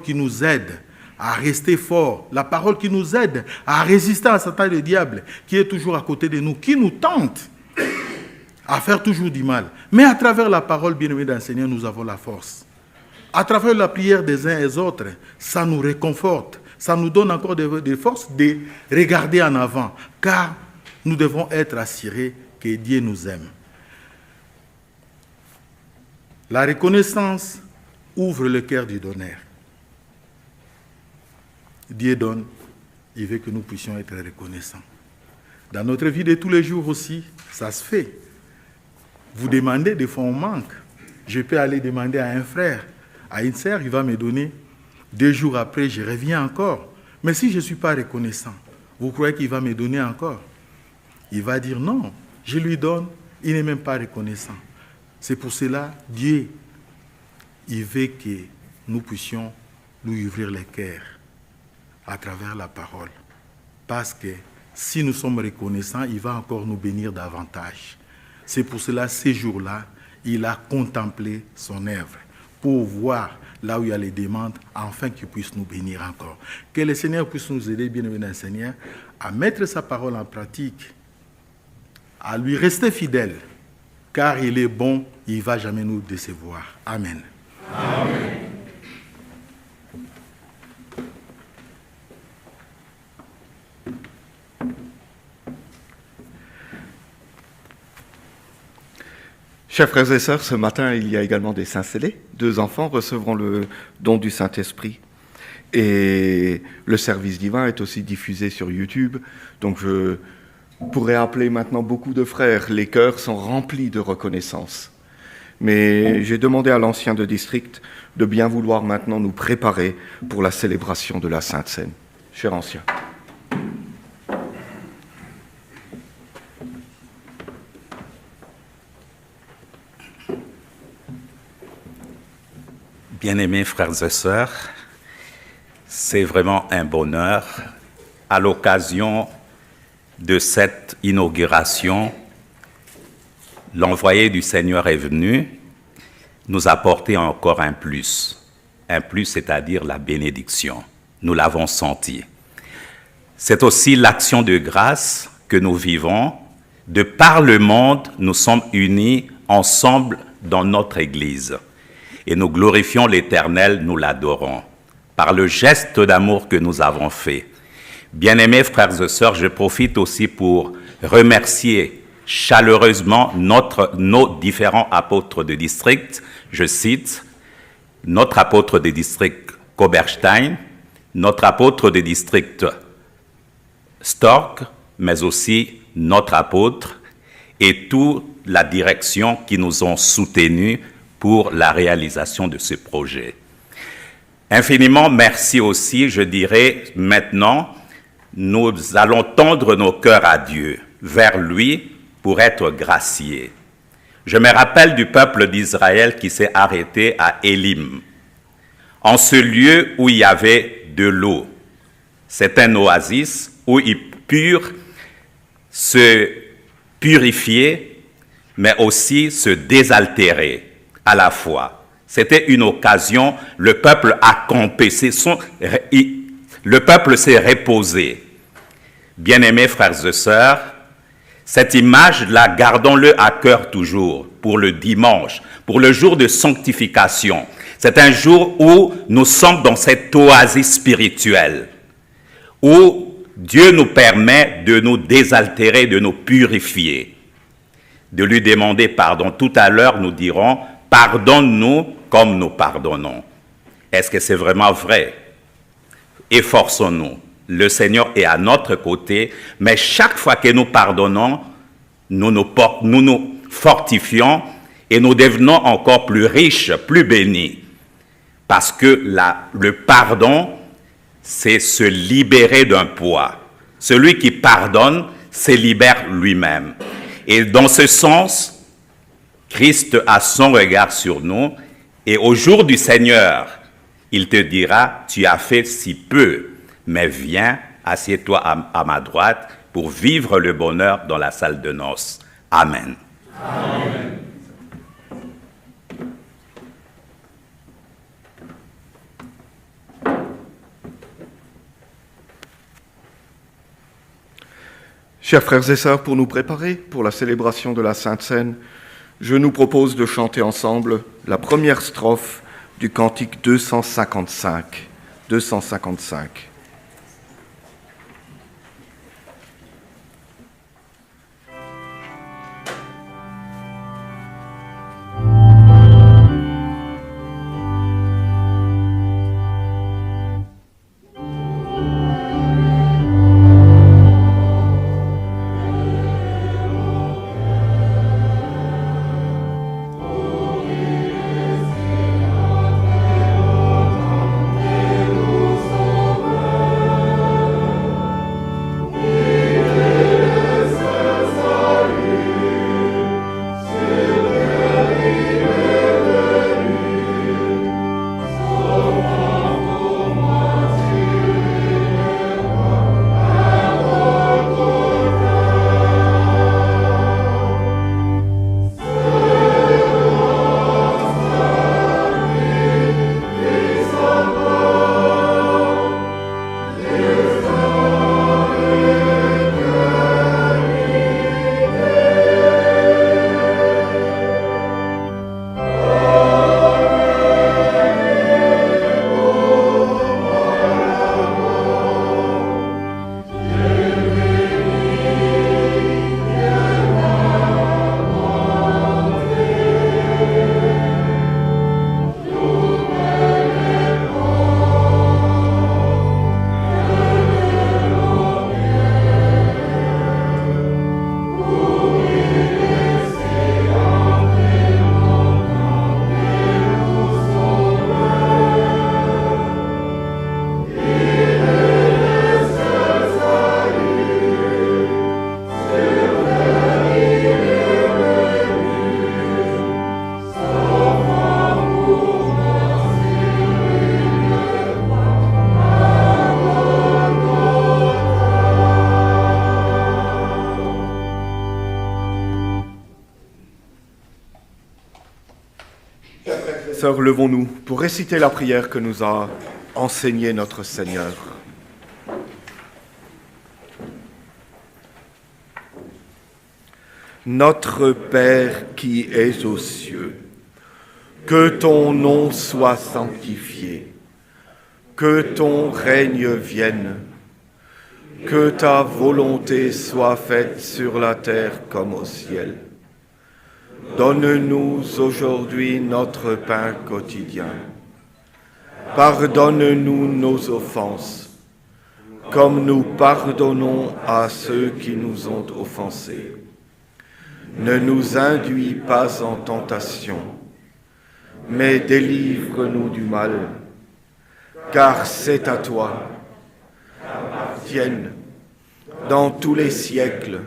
qui nous aide à rester forts, la parole qui nous aide à résister à Satan le diable, qui est toujours à côté de nous, qui nous tente à faire toujours du mal. Mais à travers la parole, bien-aimés dans le Seigneur, nous avons la force. À travers la prière des uns et des autres, ça nous réconforte, ça nous donne encore des forces de regarder en avant, car nous devons être assurés que Dieu nous aime. La reconnaissance ouvre le cœur du donneur. Dieu donne, il veut que nous puissions être reconnaissants. Dans notre vie de tous les jours aussi, ça se fait. Vous demandez, des fois on manque. Je peux aller demander à un frère, à une sœur, il va me donner. 2 jours après, je reviens encore. Mais si je ne suis pas reconnaissant, vous croyez qu'il va me donner encore? Il va dire non, je lui donne, il n'est même pas reconnaissant. C'est pour cela, Dieu, il veut que nous puissions nous ouvrir les cœurs à travers la parole. Parce que si nous sommes reconnaissants, il va encore nous bénir davantage. C'est pour cela, ces jours-là, il a contemplé son œuvre pour voir là où il y a les demandes, afin qu'il puisse nous bénir encore. Que le Seigneur puisse nous aider, bien-aimé Seigneur, à mettre sa parole en pratique, à lui rester fidèle, car il est bon, il ne va jamais nous décevoir. Amen. Amen. Chers frères et sœurs, ce matin, il y a également des saints scellés. 2 enfants recevront le don du Saint-Esprit. Et le service divin est aussi diffusé sur YouTube. Donc je pourrais appeler maintenant beaucoup de frères. Les cœurs sont remplis de reconnaissance. Mais j'ai demandé à l'ancien de district de bien vouloir maintenant nous préparer pour la célébration de la Sainte Seine. Cher ancien. Bien-aimés frères et sœurs, c'est vraiment un bonheur, à l'occasion de cette inauguration, l'envoyé du Seigneur est venu nous apporter encore un plus, c'est-à-dire la bénédiction. Nous l'avons senti. C'est aussi l'action de grâce que nous vivons. De par le monde, nous sommes unis ensemble dans notre Église. Et nous glorifions l'Éternel, nous l'adorons, par le geste d'amour que nous avons fait. Bien-aimés frères et sœurs, je profite aussi pour remercier chaleureusement nos différents apôtres de district. Je cite notre apôtre de district Koberstein, notre apôtre de district Stork, mais aussi notre apôtre et toute la direction qui nous ont soutenus pour la réalisation de ce projet. Infiniment merci aussi, je dirais, maintenant, nous allons tendre nos cœurs à Dieu, vers lui, pour être graciés. Je me rappelle du peuple d'Israël qui s'est arrêté à Élim, en ce lieu où il y avait de l'eau. C'est un oasis où ils purent se purifier, mais aussi se désaltérer à la fois. C'était une occasion, le peuple a campé, le peuple s'est reposé. Bien-aimés frères et sœurs, cette image-là, gardons-le à cœur toujours, pour le dimanche, pour le jour de sanctification. C'est un jour où nous sommes dans cette oasis spirituelle, où Dieu nous permet de nous désaltérer, de nous purifier, de lui demander pardon. Tout à l'heure, nous dirons, pardonne-nous comme nous pardonnons. Est-ce que c'est vraiment vrai? Efforçons-nous. Le Seigneur est à notre côté, mais chaque fois que nous pardonnons, nous nous fortifions et nous devenons encore plus riches, plus bénis. Parce que le pardon, c'est se libérer d'un poids. Celui qui pardonne se libère lui-même. Et dans ce sens, Christ a son regard sur nous et au jour du Seigneur, il te dira, tu as fait si peu, mais viens, assieds-toi à ma droite pour vivre le bonheur dans la salle de noces. Amen. Amen. Chers frères et sœurs, pour nous préparer pour la célébration de la Sainte Seine, je nous propose de chanter ensemble la première strophe du cantique 255. 255. Sœurs, levons-nous pour réciter la prière que nous a enseignée notre Seigneur. Notre Père qui es aux cieux, que ton nom soit sanctifié, que ton règne vienne, que ta volonté soit faite sur la terre comme au ciel. Donne-nous aujourd'hui notre pain quotidien. Pardonne-nous nos offenses, comme nous pardonnons à ceux qui nous ont offensés. Ne nous induis pas en tentation, mais délivre-nous du mal, car c'est à toi qu'appartiennent dans tous les siècles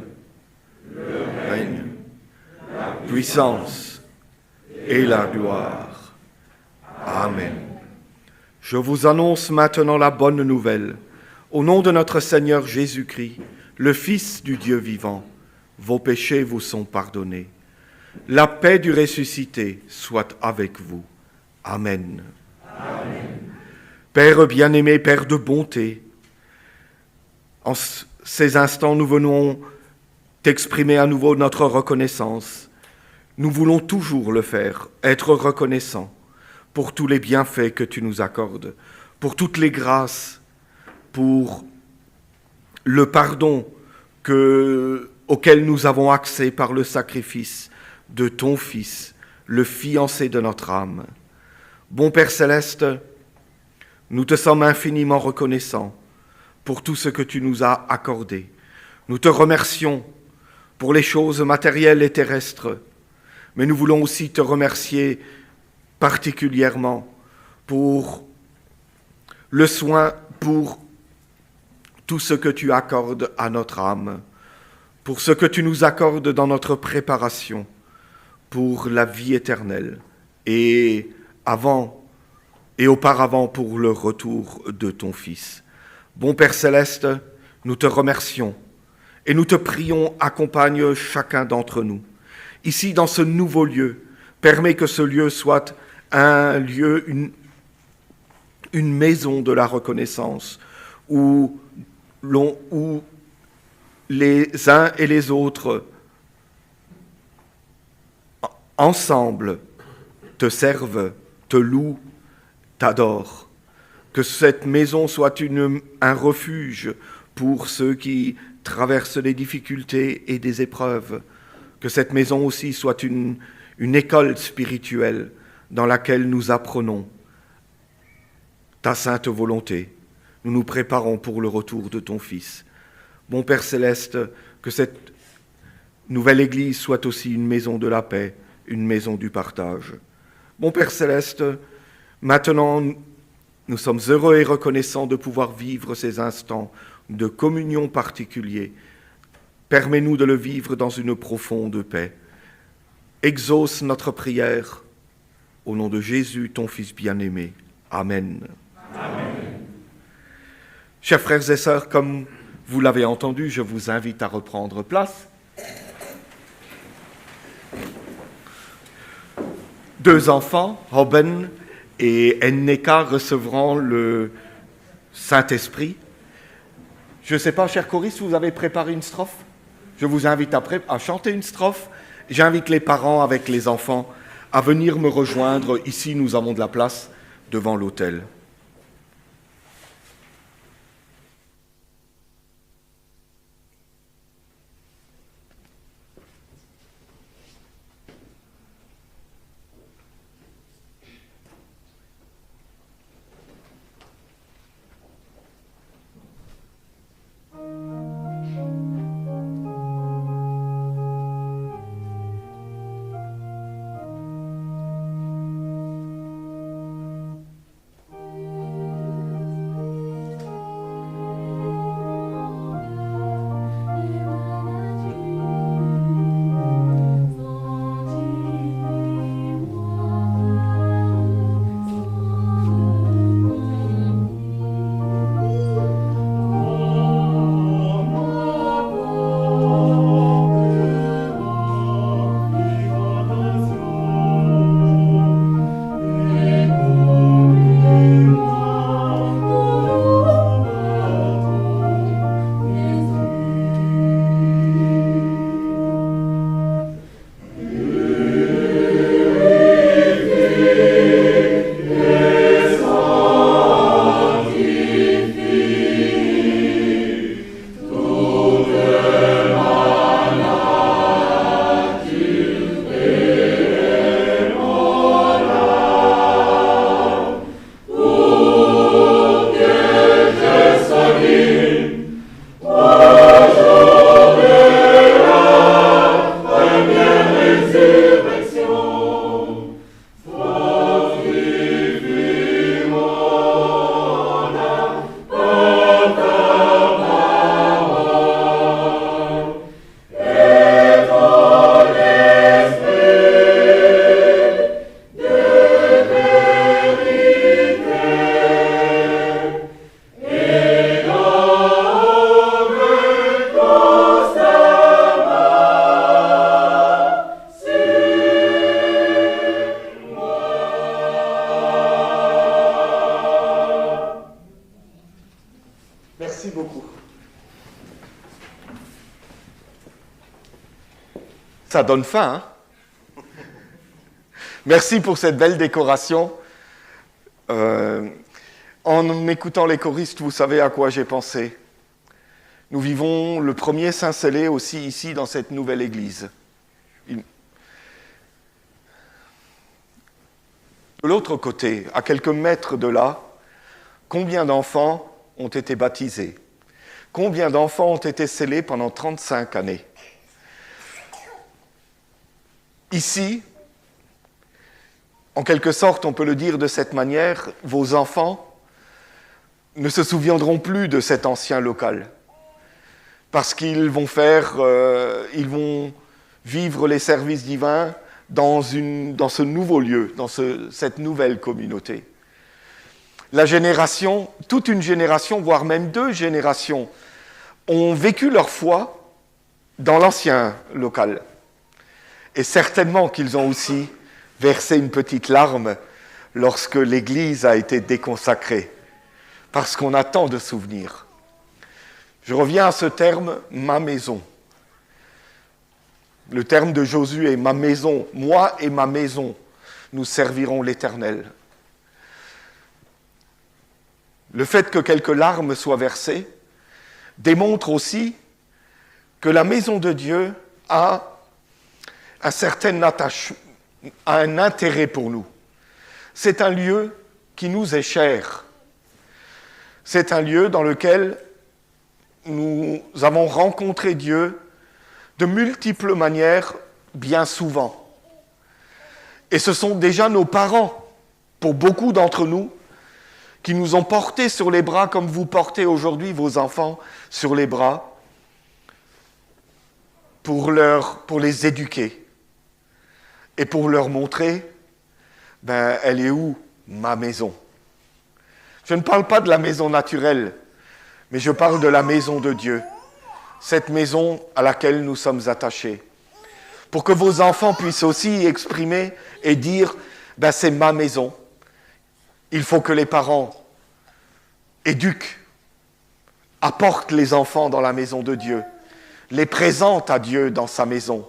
le règne, la puissance et la gloire. Amen. Je vous annonce maintenant la bonne nouvelle. Au nom de notre Seigneur Jésus-Christ, le Fils du Dieu vivant, vos péchés vous sont pardonnés. La paix du ressuscité soit avec vous. Amen. Amen. Père bien-aimé, Père de bonté, en ces instants, nous venons t'exprimer à nouveau notre reconnaissance. Nous voulons toujours le faire, être reconnaissants pour tous les bienfaits que tu nous accordes, pour toutes les grâces, pour le pardon auquel nous avons accès par le sacrifice de ton Fils, le fiancé de notre âme. Bon Père céleste, nous te sommes infiniment reconnaissants pour tout ce que tu nous as accordé. Nous te remercions pour les choses matérielles et terrestres, mais nous voulons aussi te remercier particulièrement pour le soin, pour tout ce que tu accordes à notre âme, pour ce que tu nous accordes dans notre préparation pour la vie éternelle et avant et auparavant pour le retour de ton Fils. Bon Père céleste, nous te remercions et nous te prions, accompagne chacun d'entre nous. Ici, dans ce nouveau lieu, permets que ce lieu soit un lieu, une maison de la reconnaissance où les uns et les autres, ensemble, te servent, te louent, t'adorent. Que cette maison soit un refuge pour ceux qui traversent des difficultés et des épreuves. Que cette maison aussi soit une école spirituelle dans laquelle nous apprenons ta sainte volonté. Nous nous préparons pour le retour de ton Fils. Bon Père céleste, que cette nouvelle Église soit aussi une maison de la paix, une maison du partage. Bon Père céleste, maintenant nous sommes heureux et reconnaissants de pouvoir vivre ces instants de communion particuliers. Permets-nous de le vivre dans une profonde paix. Exauce notre prière au nom de Jésus, ton Fils bien-aimé. Amen. Amen. Chers frères et sœurs, comme vous l'avez entendu, je vous invite à reprendre place. Deux enfants, Robin et Enneka, recevront le Saint-Esprit. Je ne sais pas, cher choriste, vous avez préparé une strophe? Je vous invite à chanter une strophe. J'invite les parents avec les enfants à venir me rejoindre. Ici, nous avons de la place devant l'autel. Ça donne faim, hein? Merci pour cette belle décoration. En écoutant les choristes, vous savez à quoi j'ai pensé. Nous vivons le premier Saint-Célé aussi ici dans cette nouvelle église. De l'autre côté, à quelques mètres de là, combien d'enfants ont été baptisés? Combien d'enfants ont été scellés pendant 35 années? Ici, en quelque sorte, on peut le dire de cette manière, vos enfants ne se souviendront plus de cet ancien local. Parce qu'ils vont ils vont vivre les services divins dans ce nouveau lieu, dans cette nouvelle communauté. Toute une génération, voire même 2 générations, ont vécu leur foi dans l'ancien local. Et certainement qu'ils ont aussi versé une petite larme lorsque l'Église a été déconsacrée, parce qu'on a tant de souvenirs. Je reviens à ce terme « ma maison ». Le terme de Josué est « ma maison ». Moi et ma maison, nous servirons l'Éternel. Le fait que quelques larmes soient versées démontre aussi que la maison de Dieu a un certain attachement, a un intérêt pour nous. C'est un lieu qui nous est cher. C'est un lieu dans lequel nous avons rencontré Dieu de multiples manières, bien souvent. Et ce sont déjà nos parents, pour beaucoup d'entre nous, qui nous ont portés sur les bras comme vous portez aujourd'hui vos enfants sur les bras pour les éduquer et pour leur montrer, elle est où ma maison? Je ne parle pas de la maison naturelle, mais je parle de la maison de Dieu, cette maison à laquelle nous sommes attachés. Pour que vos enfants puissent aussi exprimer et dire, c'est ma maison. Il faut que les parents éduquent, apportent les enfants dans la maison de Dieu, les présentent à Dieu dans sa maison,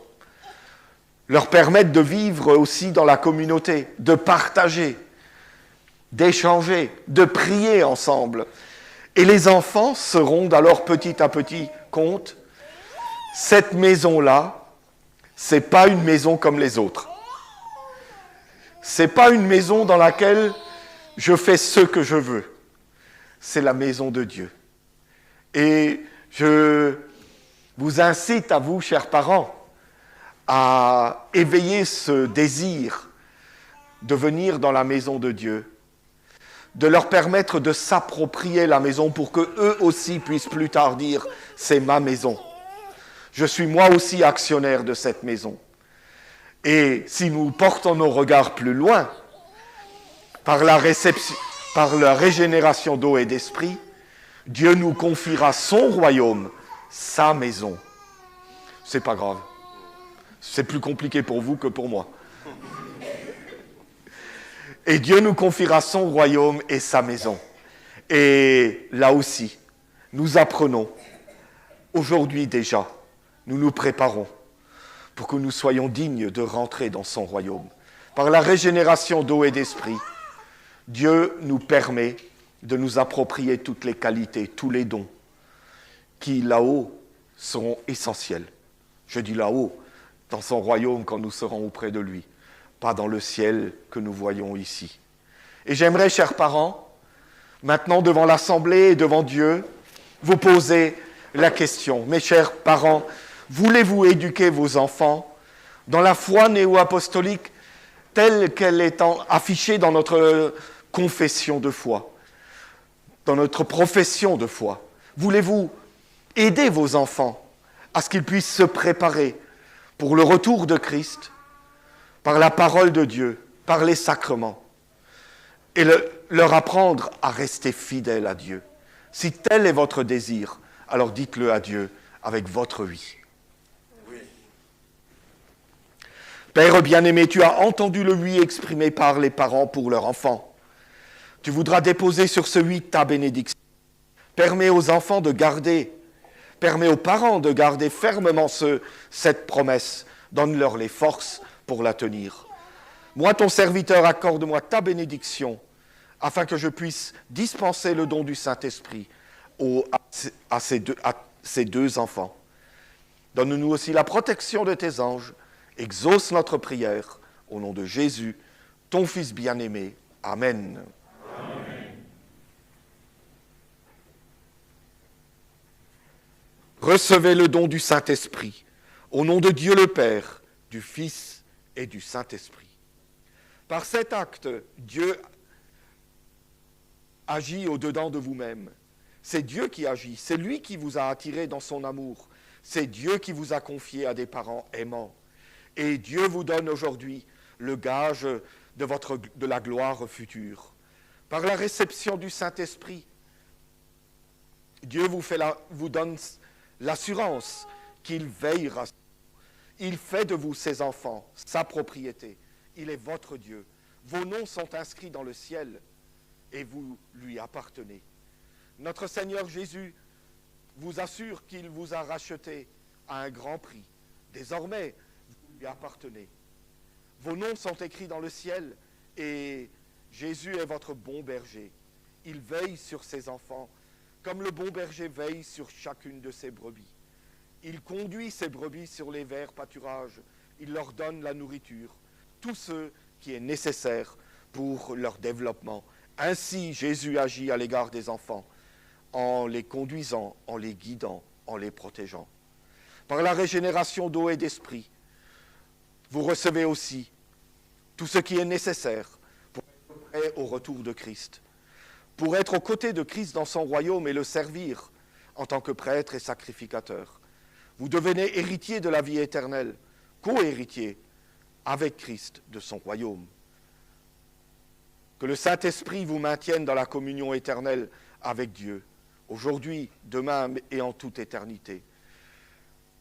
leur permettent de vivre aussi dans la communauté, de partager, d'échanger, de prier ensemble. Et les enfants se rendent alors petit à petit compte, cette maison-là, c'est pas une maison comme les autres. C'est pas une maison dans laquelle je fais ce que je veux. C'est la maison de Dieu. Et je vous incite à vous, chers parents, à éveiller ce désir de venir dans la maison de Dieu, de leur permettre de s'approprier la maison pour qu'eux aussi puissent plus tard dire « c'est ma maison ». Je suis moi aussi actionnaire de cette maison. Et si nous portons nos regards plus loin, par la régénération d'eau et d'esprit, Dieu nous confiera son royaume, sa maison. C'est pas grave. C'est plus compliqué pour vous que pour moi. Et Dieu nous confiera son royaume et sa maison. Et là aussi, nous apprenons, aujourd'hui déjà, nous nous préparons pour que nous soyons dignes de rentrer dans son royaume. Par la régénération d'eau et d'esprit, Dieu nous permet de nous approprier toutes les qualités, tous les dons qui, là-haut, seront essentiels. Je dis là-haut, dans son royaume quand nous serons auprès de lui, pas dans le ciel que nous voyons ici. Et j'aimerais, chers parents, maintenant devant l'Assemblée et devant Dieu, vous poser la question. Mes chers parents, voulez-vous éduquer vos enfants dans la foi néo-apostolique telle qu'elle est affichée dans notre confession de foi, dans notre profession de foi? Voulez-vous aider vos enfants à ce qu'ils puissent se préparer pour le retour de Christ, par la parole de Dieu, par les sacrements, et leur apprendre à rester fidèles à Dieu? Si tel est votre désir, alors dites-le à Dieu avec votre vie. Oui. Père bien-aimé, tu as entendu le oui exprimé par les parents pour leur enfant. Tu voudras déposer sur ce oui ta bénédiction. Permets aux enfants de garder, permets aux parents de garder fermement cette promesse donne-leur les forces pour la tenir. Moi, ton serviteur, accorde-moi ta bénédiction, afin que je puisse dispenser le don du Saint-Esprit à ces deux enfants. Donne-nous aussi la protection de tes anges, exauce notre prière, au nom de Jésus, ton Fils bien-aimé. Amen. Amen. Recevez le don du Saint-Esprit, au nom de Dieu le Père, du Fils et du Saint-Esprit. Par cet acte, Dieu agit au-dedans de vous-même. C'est Dieu qui agit, c'est lui qui vous a attiré dans son amour. C'est Dieu qui vous a confié à des parents aimants. Et Dieu vous donne aujourd'hui le gage de la gloire future. Par la réception du Saint-Esprit, Dieu vous donne l'assurance qu'il veillera. Il fait de vous ses enfants, sa propriété. Il est votre Dieu. Vos noms sont inscrits dans le ciel et vous lui appartenez. Notre Seigneur Jésus vous assure qu'il vous a racheté à un grand prix. Désormais, vous lui appartenez. Vos noms sont écrits dans le ciel et Jésus est votre bon berger. Il veille sur ses enfants comme le bon berger veille sur chacune de ses brebis. Il conduit ses brebis sur les verts pâturages. Il leur donne la nourriture, tout ce qui est nécessaire pour leur développement. Ainsi, Jésus agit à l'égard des enfants, en les conduisant, en les guidant, en les protégeant. Par la régénération d'eau et d'esprit, vous recevez aussi tout ce qui est nécessaire pour être prêt au retour de Christ, pour être aux côtés de Christ dans son royaume et le servir en tant que prêtre et sacrificateur. Vous devenez héritier de la vie éternelle, co-héritier avec Christ de son royaume. Que le Saint-Esprit vous maintienne dans la communion éternelle avec Dieu, aujourd'hui, demain et en toute éternité.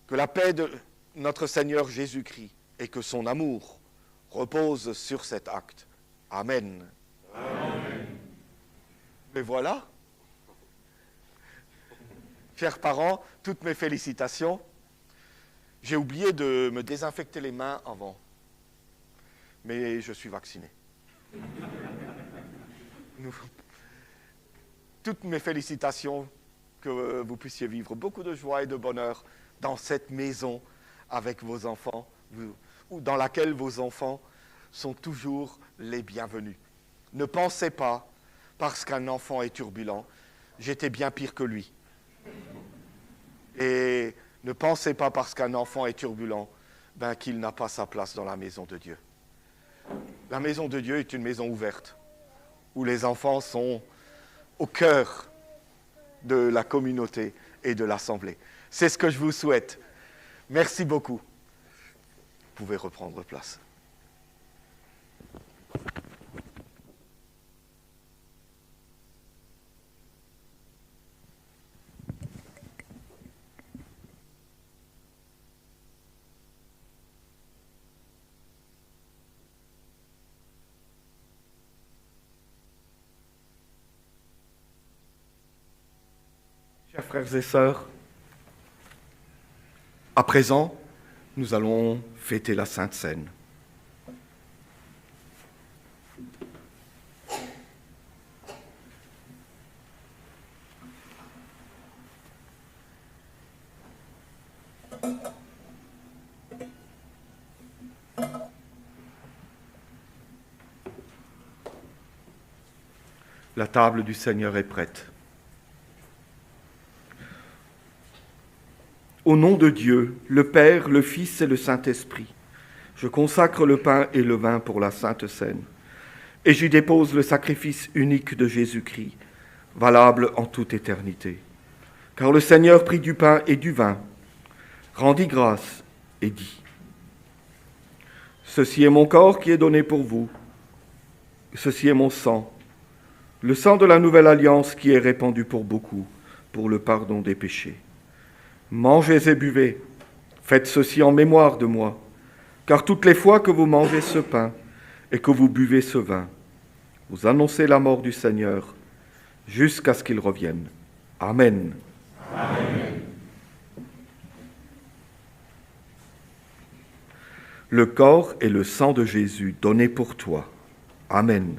Que la paix de notre Seigneur Jésus-Christ et que son amour reposent sur cet acte. Amen. Amen. Et voilà. Chers parents, toutes mes félicitations. J'ai oublié de me désinfecter les mains avant, mais je suis vacciné. Toutes mes félicitations, que vous puissiez vivre beaucoup de joie et de bonheur dans cette maison avec vos enfants, ou dans laquelle vos enfants sont toujours les bienvenus. Ne pensez pas, parce qu'un enfant est turbulent, j'étais bien pire que lui. Et ne pensez pas, parce qu'un enfant est turbulent, qu'il n'a pas sa place dans la maison de Dieu. La maison de Dieu est une maison ouverte, où les enfants sont au cœur de la communauté et de l'assemblée. C'est ce que je vous souhaite. Merci beaucoup. Vous pouvez reprendre place. Chers frères et sœurs, à présent, nous allons fêter la Sainte Seine. La table du Seigneur est prête. Au nom de Dieu, le Père, le Fils et le Saint-Esprit, je consacre le pain et le vin pour la Sainte Seine, et j'y dépose le sacrifice unique de Jésus-Christ, valable en toute éternité. Car le Seigneur prit du pain et du vin, rendit grâce et dit : Ceci est mon corps qui est donné pour vous, ceci est mon sang, le sang de la nouvelle alliance qui est répandu pour beaucoup, pour le pardon des péchés. Mangez et buvez, faites ceci en mémoire de moi, car toutes les fois que vous mangez ce pain et que vous buvez ce vin, vous annoncez la mort du Seigneur jusqu'à ce qu'il revienne. Amen. Amen. le corps et le sang de Jésus donnés pour toi. Amen.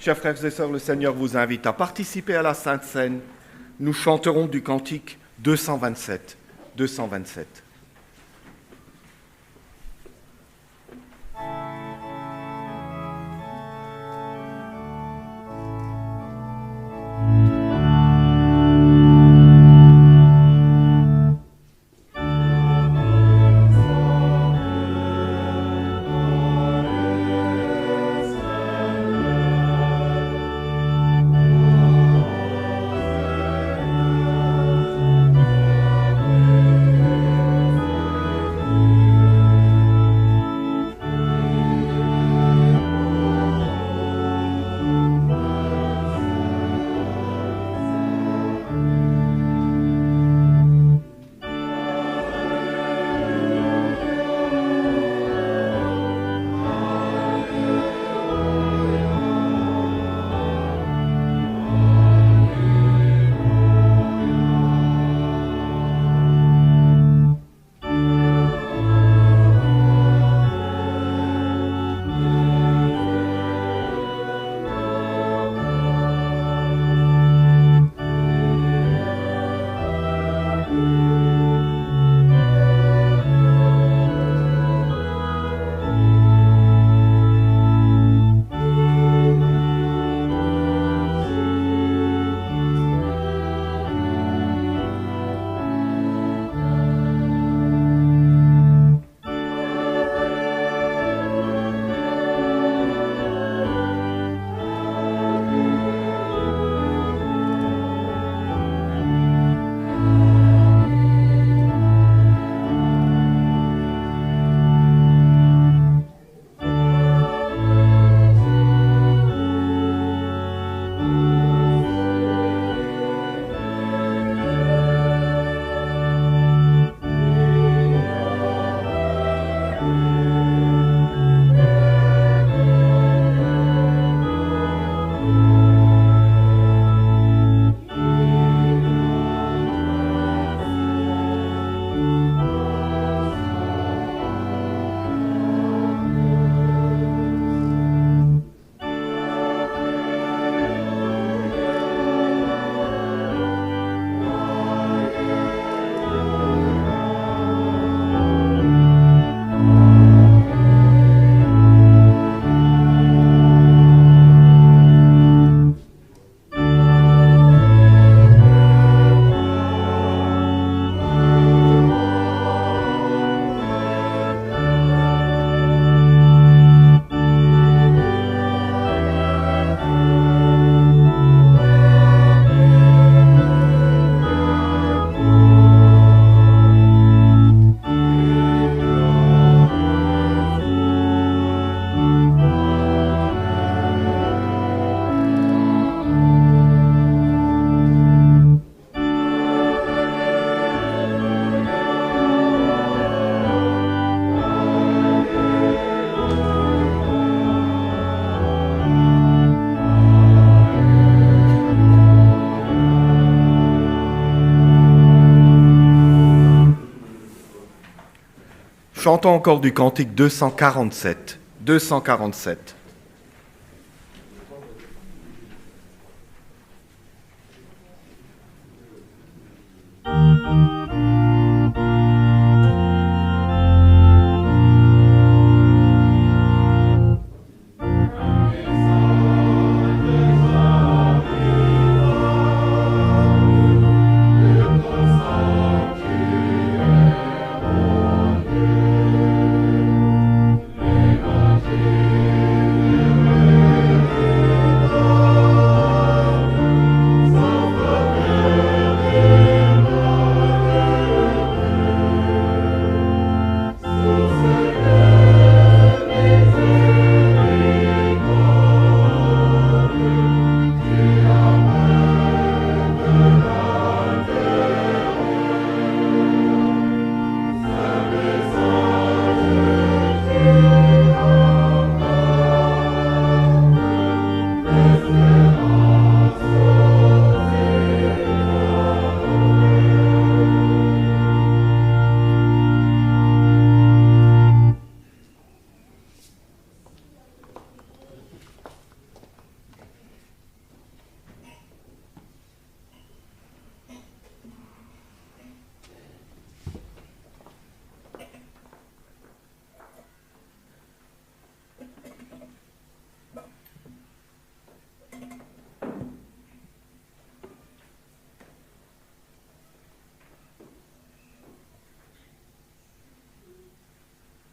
Chers frères et sœurs, le Seigneur vous invite à participer à la Sainte Seine. Nous chanterons du cantique 227. 227. chantons encore du cantique 247. 247.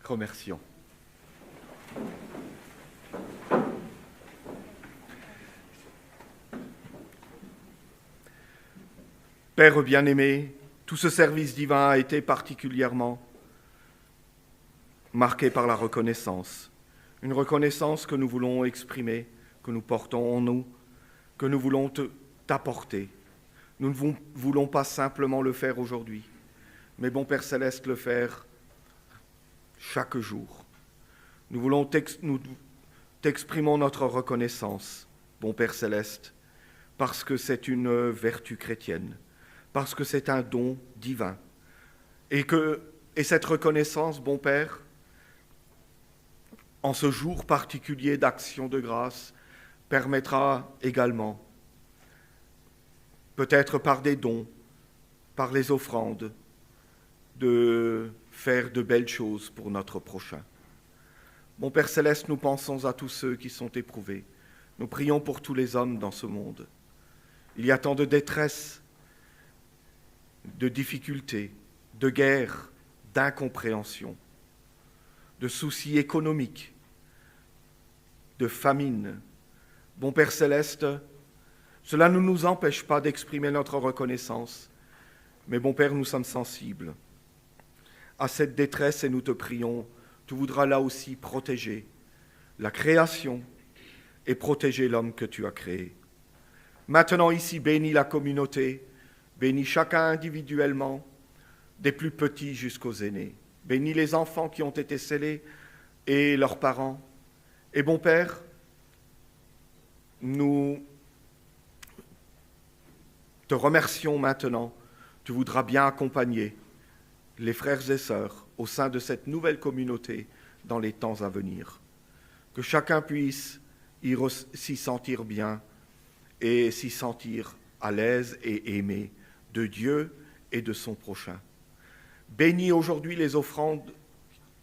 Remercions. Père bien-aimé, tout ce service divin a été particulièrement marqué par la reconnaissance. Une reconnaissance que nous voulons exprimer, que nous portons en nous, que nous voulons t'apporter. Nous ne voulons pas simplement le faire aujourd'hui, mais bon Père Céleste, le faire chaque jour. Nous voulons t'exprimons notre reconnaissance, bon Père Céleste, parce que c'est une vertu chrétienne, parce que c'est un don divin. Et cette reconnaissance, bon Père, en ce jour particulier d'action de grâce, permettra également, peut-être par des dons, par les offrandes, de faire de belles choses pour notre prochain. Mon Père Céleste, nous pensons à tous ceux qui sont éprouvés. Nous prions pour tous les hommes dans ce monde. Il y a tant de détresse, de difficultés, de guerres, d'incompréhension, de soucis économiques, de famine. Bon Père Céleste, cela ne nous empêche pas d'exprimer notre reconnaissance, mais bon Père, nous sommes sensibles à cette détresse et nous te prions, tu voudras là aussi protéger la création et protéger l'homme que tu as créé. Maintenant ici, bénis la communauté, bénis chacun individuellement, des plus petits jusqu'aux aînés. Bénis les enfants qui ont été scellés et leurs parents. Et bon Père, nous te remercions maintenant. Tu voudras bien accompagner les frères et sœurs au sein de cette nouvelle communauté dans les temps à venir. Que chacun puisse s'y sentir bien et s'y sentir à l'aise et aimé de Dieu et de son prochain. Bénis aujourd'hui les offrandes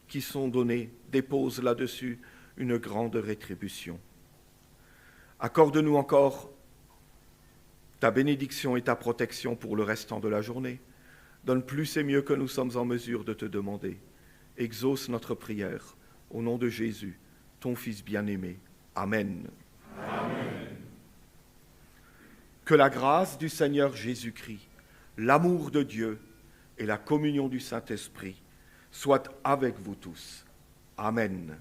qui sont données, dépose là-dessus une grande rétribution. Accorde-nous encore ta bénédiction et ta protection pour le restant de la journée. Donne plus et mieux que nous sommes en mesure de te demander. Exauce notre prière, au nom de Jésus, ton Fils bien-aimé. Amen. Amen. Que la grâce du Seigneur Jésus-Christ, l'amour de Dieu et la communion du Saint-Esprit soient avec vous tous. Amen.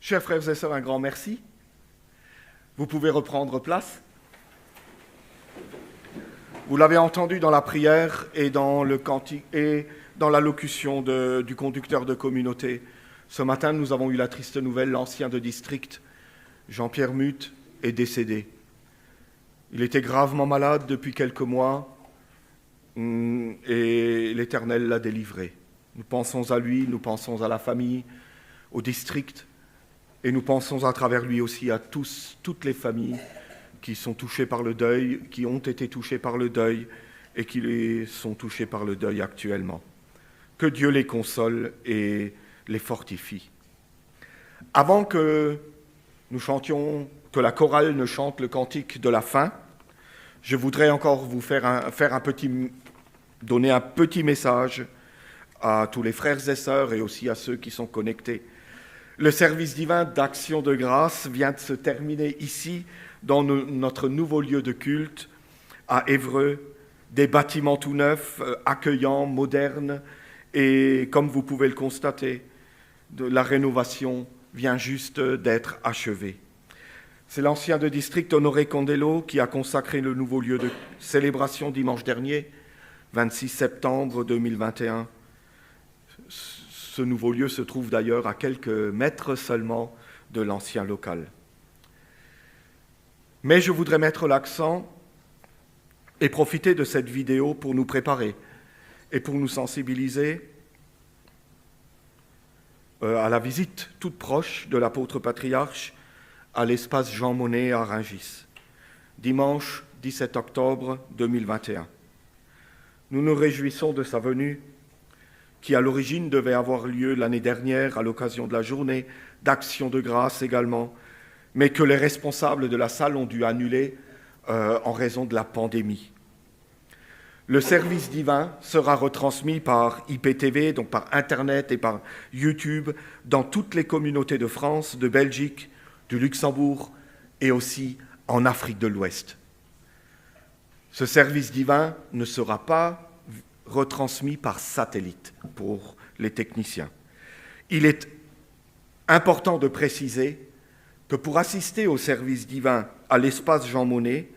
Chers frères et sœurs, un grand merci. Vous pouvez reprendre place. Vous l'avez entendu dans la prière et dans le cantique et dans l'allocution du conducteur de communauté. Ce matin, nous avons eu la triste nouvelle, l'ancien de district, Jean-Pierre Muth, est décédé. Il était gravement malade depuis quelques mois et l'Éternel l'a délivré. Nous pensons à lui, nous pensons à la famille, au district, et nous pensons à travers lui aussi à toutes les familles qui sont touchées par le deuil, qui ont été touchées par le deuil et qui sont touchées par le deuil actuellement. Que Dieu les console et les fortifie. Avant que nous chantions, que la chorale ne chante le cantique de la fin, je voudrais encore vous donner un petit message à tous les frères et sœurs et aussi à ceux qui sont connectés. Le service divin d'action de grâce vient de se terminer ici, dans notre nouveau lieu de culte, à Évreux, des bâtiments tout neufs, accueillants, modernes, et comme vous pouvez le constater, la rénovation vient juste d'être achevée. C'est l'ancien de district Honoré Condelo qui a consacré le nouveau lieu de célébration dimanche dernier, 26 septembre 2021. Ce nouveau lieu se trouve d'ailleurs à quelques mètres seulement de l'ancien local. Mais je voudrais mettre l'accent et profiter de cette vidéo pour nous préparer et pour nous sensibiliser à la visite toute proche de l'apôtre patriarche à l'espace Jean Monnet à Rungis, dimanche 17 octobre 2021. Nous nous réjouissons de sa venue, qui à l'origine devait avoir lieu l'année dernière à l'occasion de la journée d'action de grâce également, mais que les responsables de la salle ont dû annuler en raison de la pandémie. Le service divin sera retransmis par IPTV, donc par Internet et par YouTube, dans toutes les communautés de France, de Belgique, du Luxembourg et aussi en Afrique de l'Ouest. Ce service divin ne sera pas retransmis par satellite pour les techniciens. Il est important de préciser que pour assister au service divin à l'espace Jean Monnet,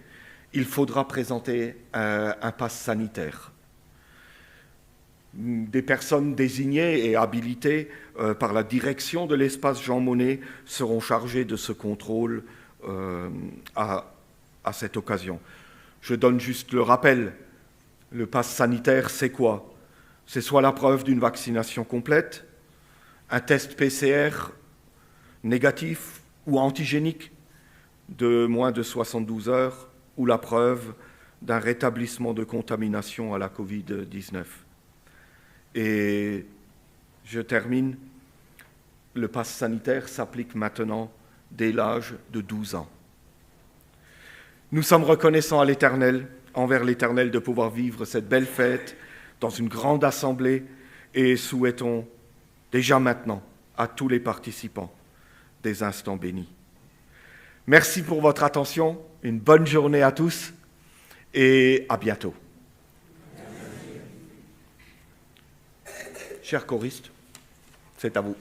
il faudra présenter un pass sanitaire. Des personnes désignées et habilitées par la direction de l'espace Jean Monnet seront chargées de ce contrôle à cette occasion. Je donne juste le rappel. Le pass sanitaire, c'est quoi? C'est soit la preuve d'une vaccination complète, un test PCR négatif ou antigénique de moins de 72 heures, ou la preuve d'un rétablissement de contamination à la Covid-19. Et je termine, le pass sanitaire s'applique maintenant dès l'âge de 12 ans. Nous sommes reconnaissants à l'Éternel, envers l'Éternel de pouvoir vivre cette belle fête dans une grande assemblée et souhaitons déjà maintenant à tous les participants des instants bénis. Merci pour votre attention, une bonne journée à tous et à bientôt. Chers choristes, c'est à vous.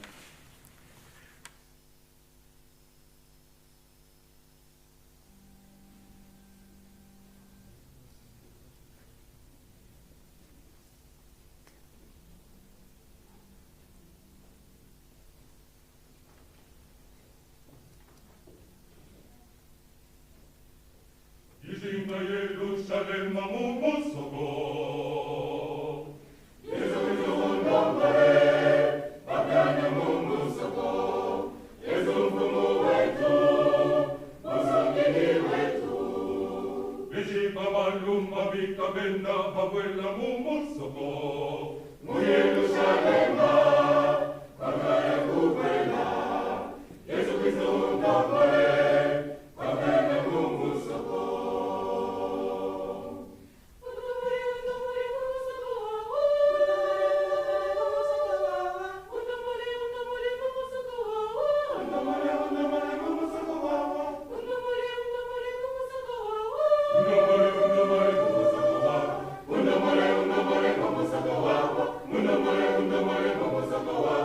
Unamare, unamare, vamos a Coagua.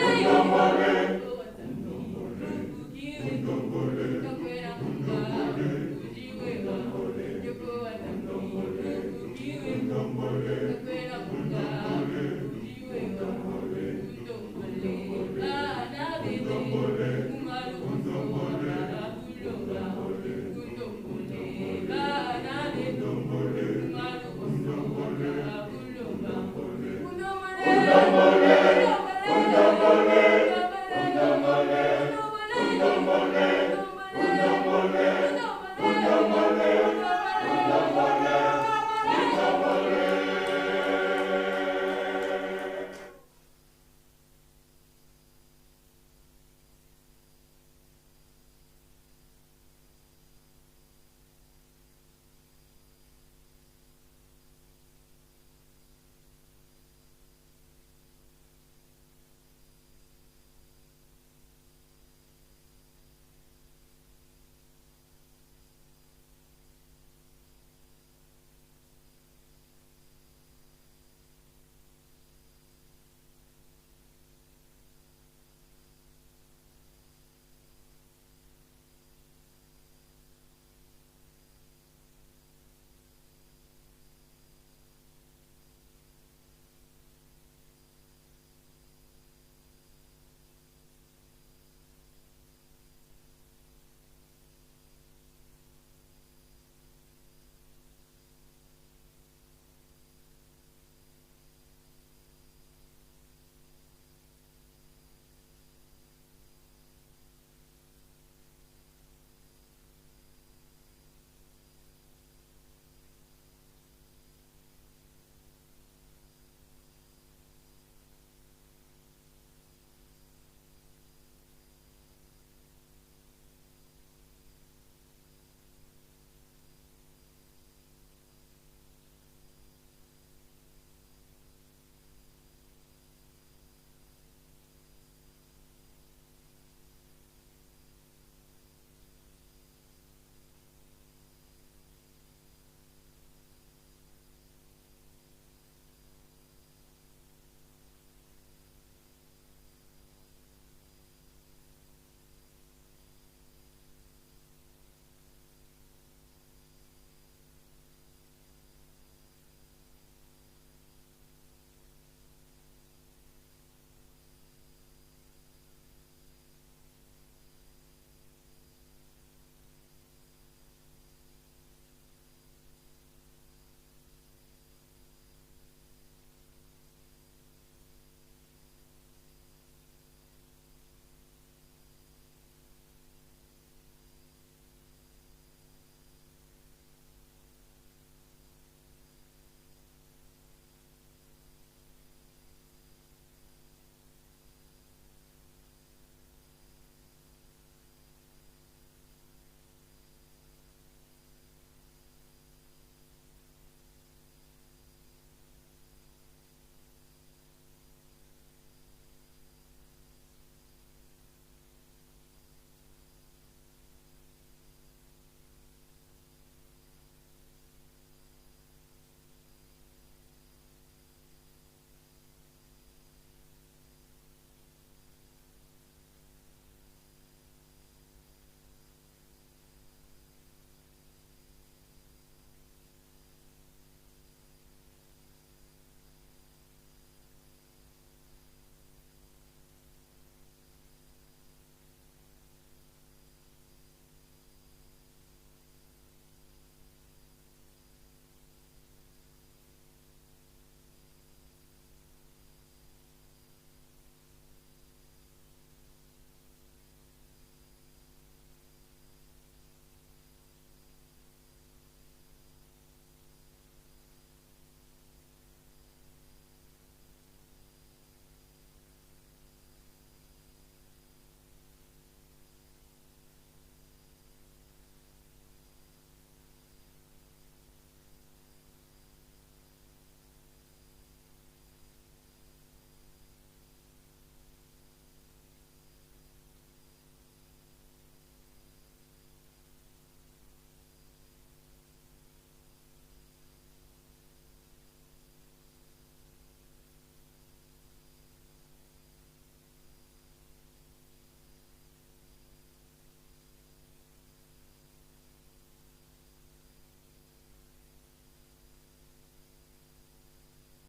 Unamole,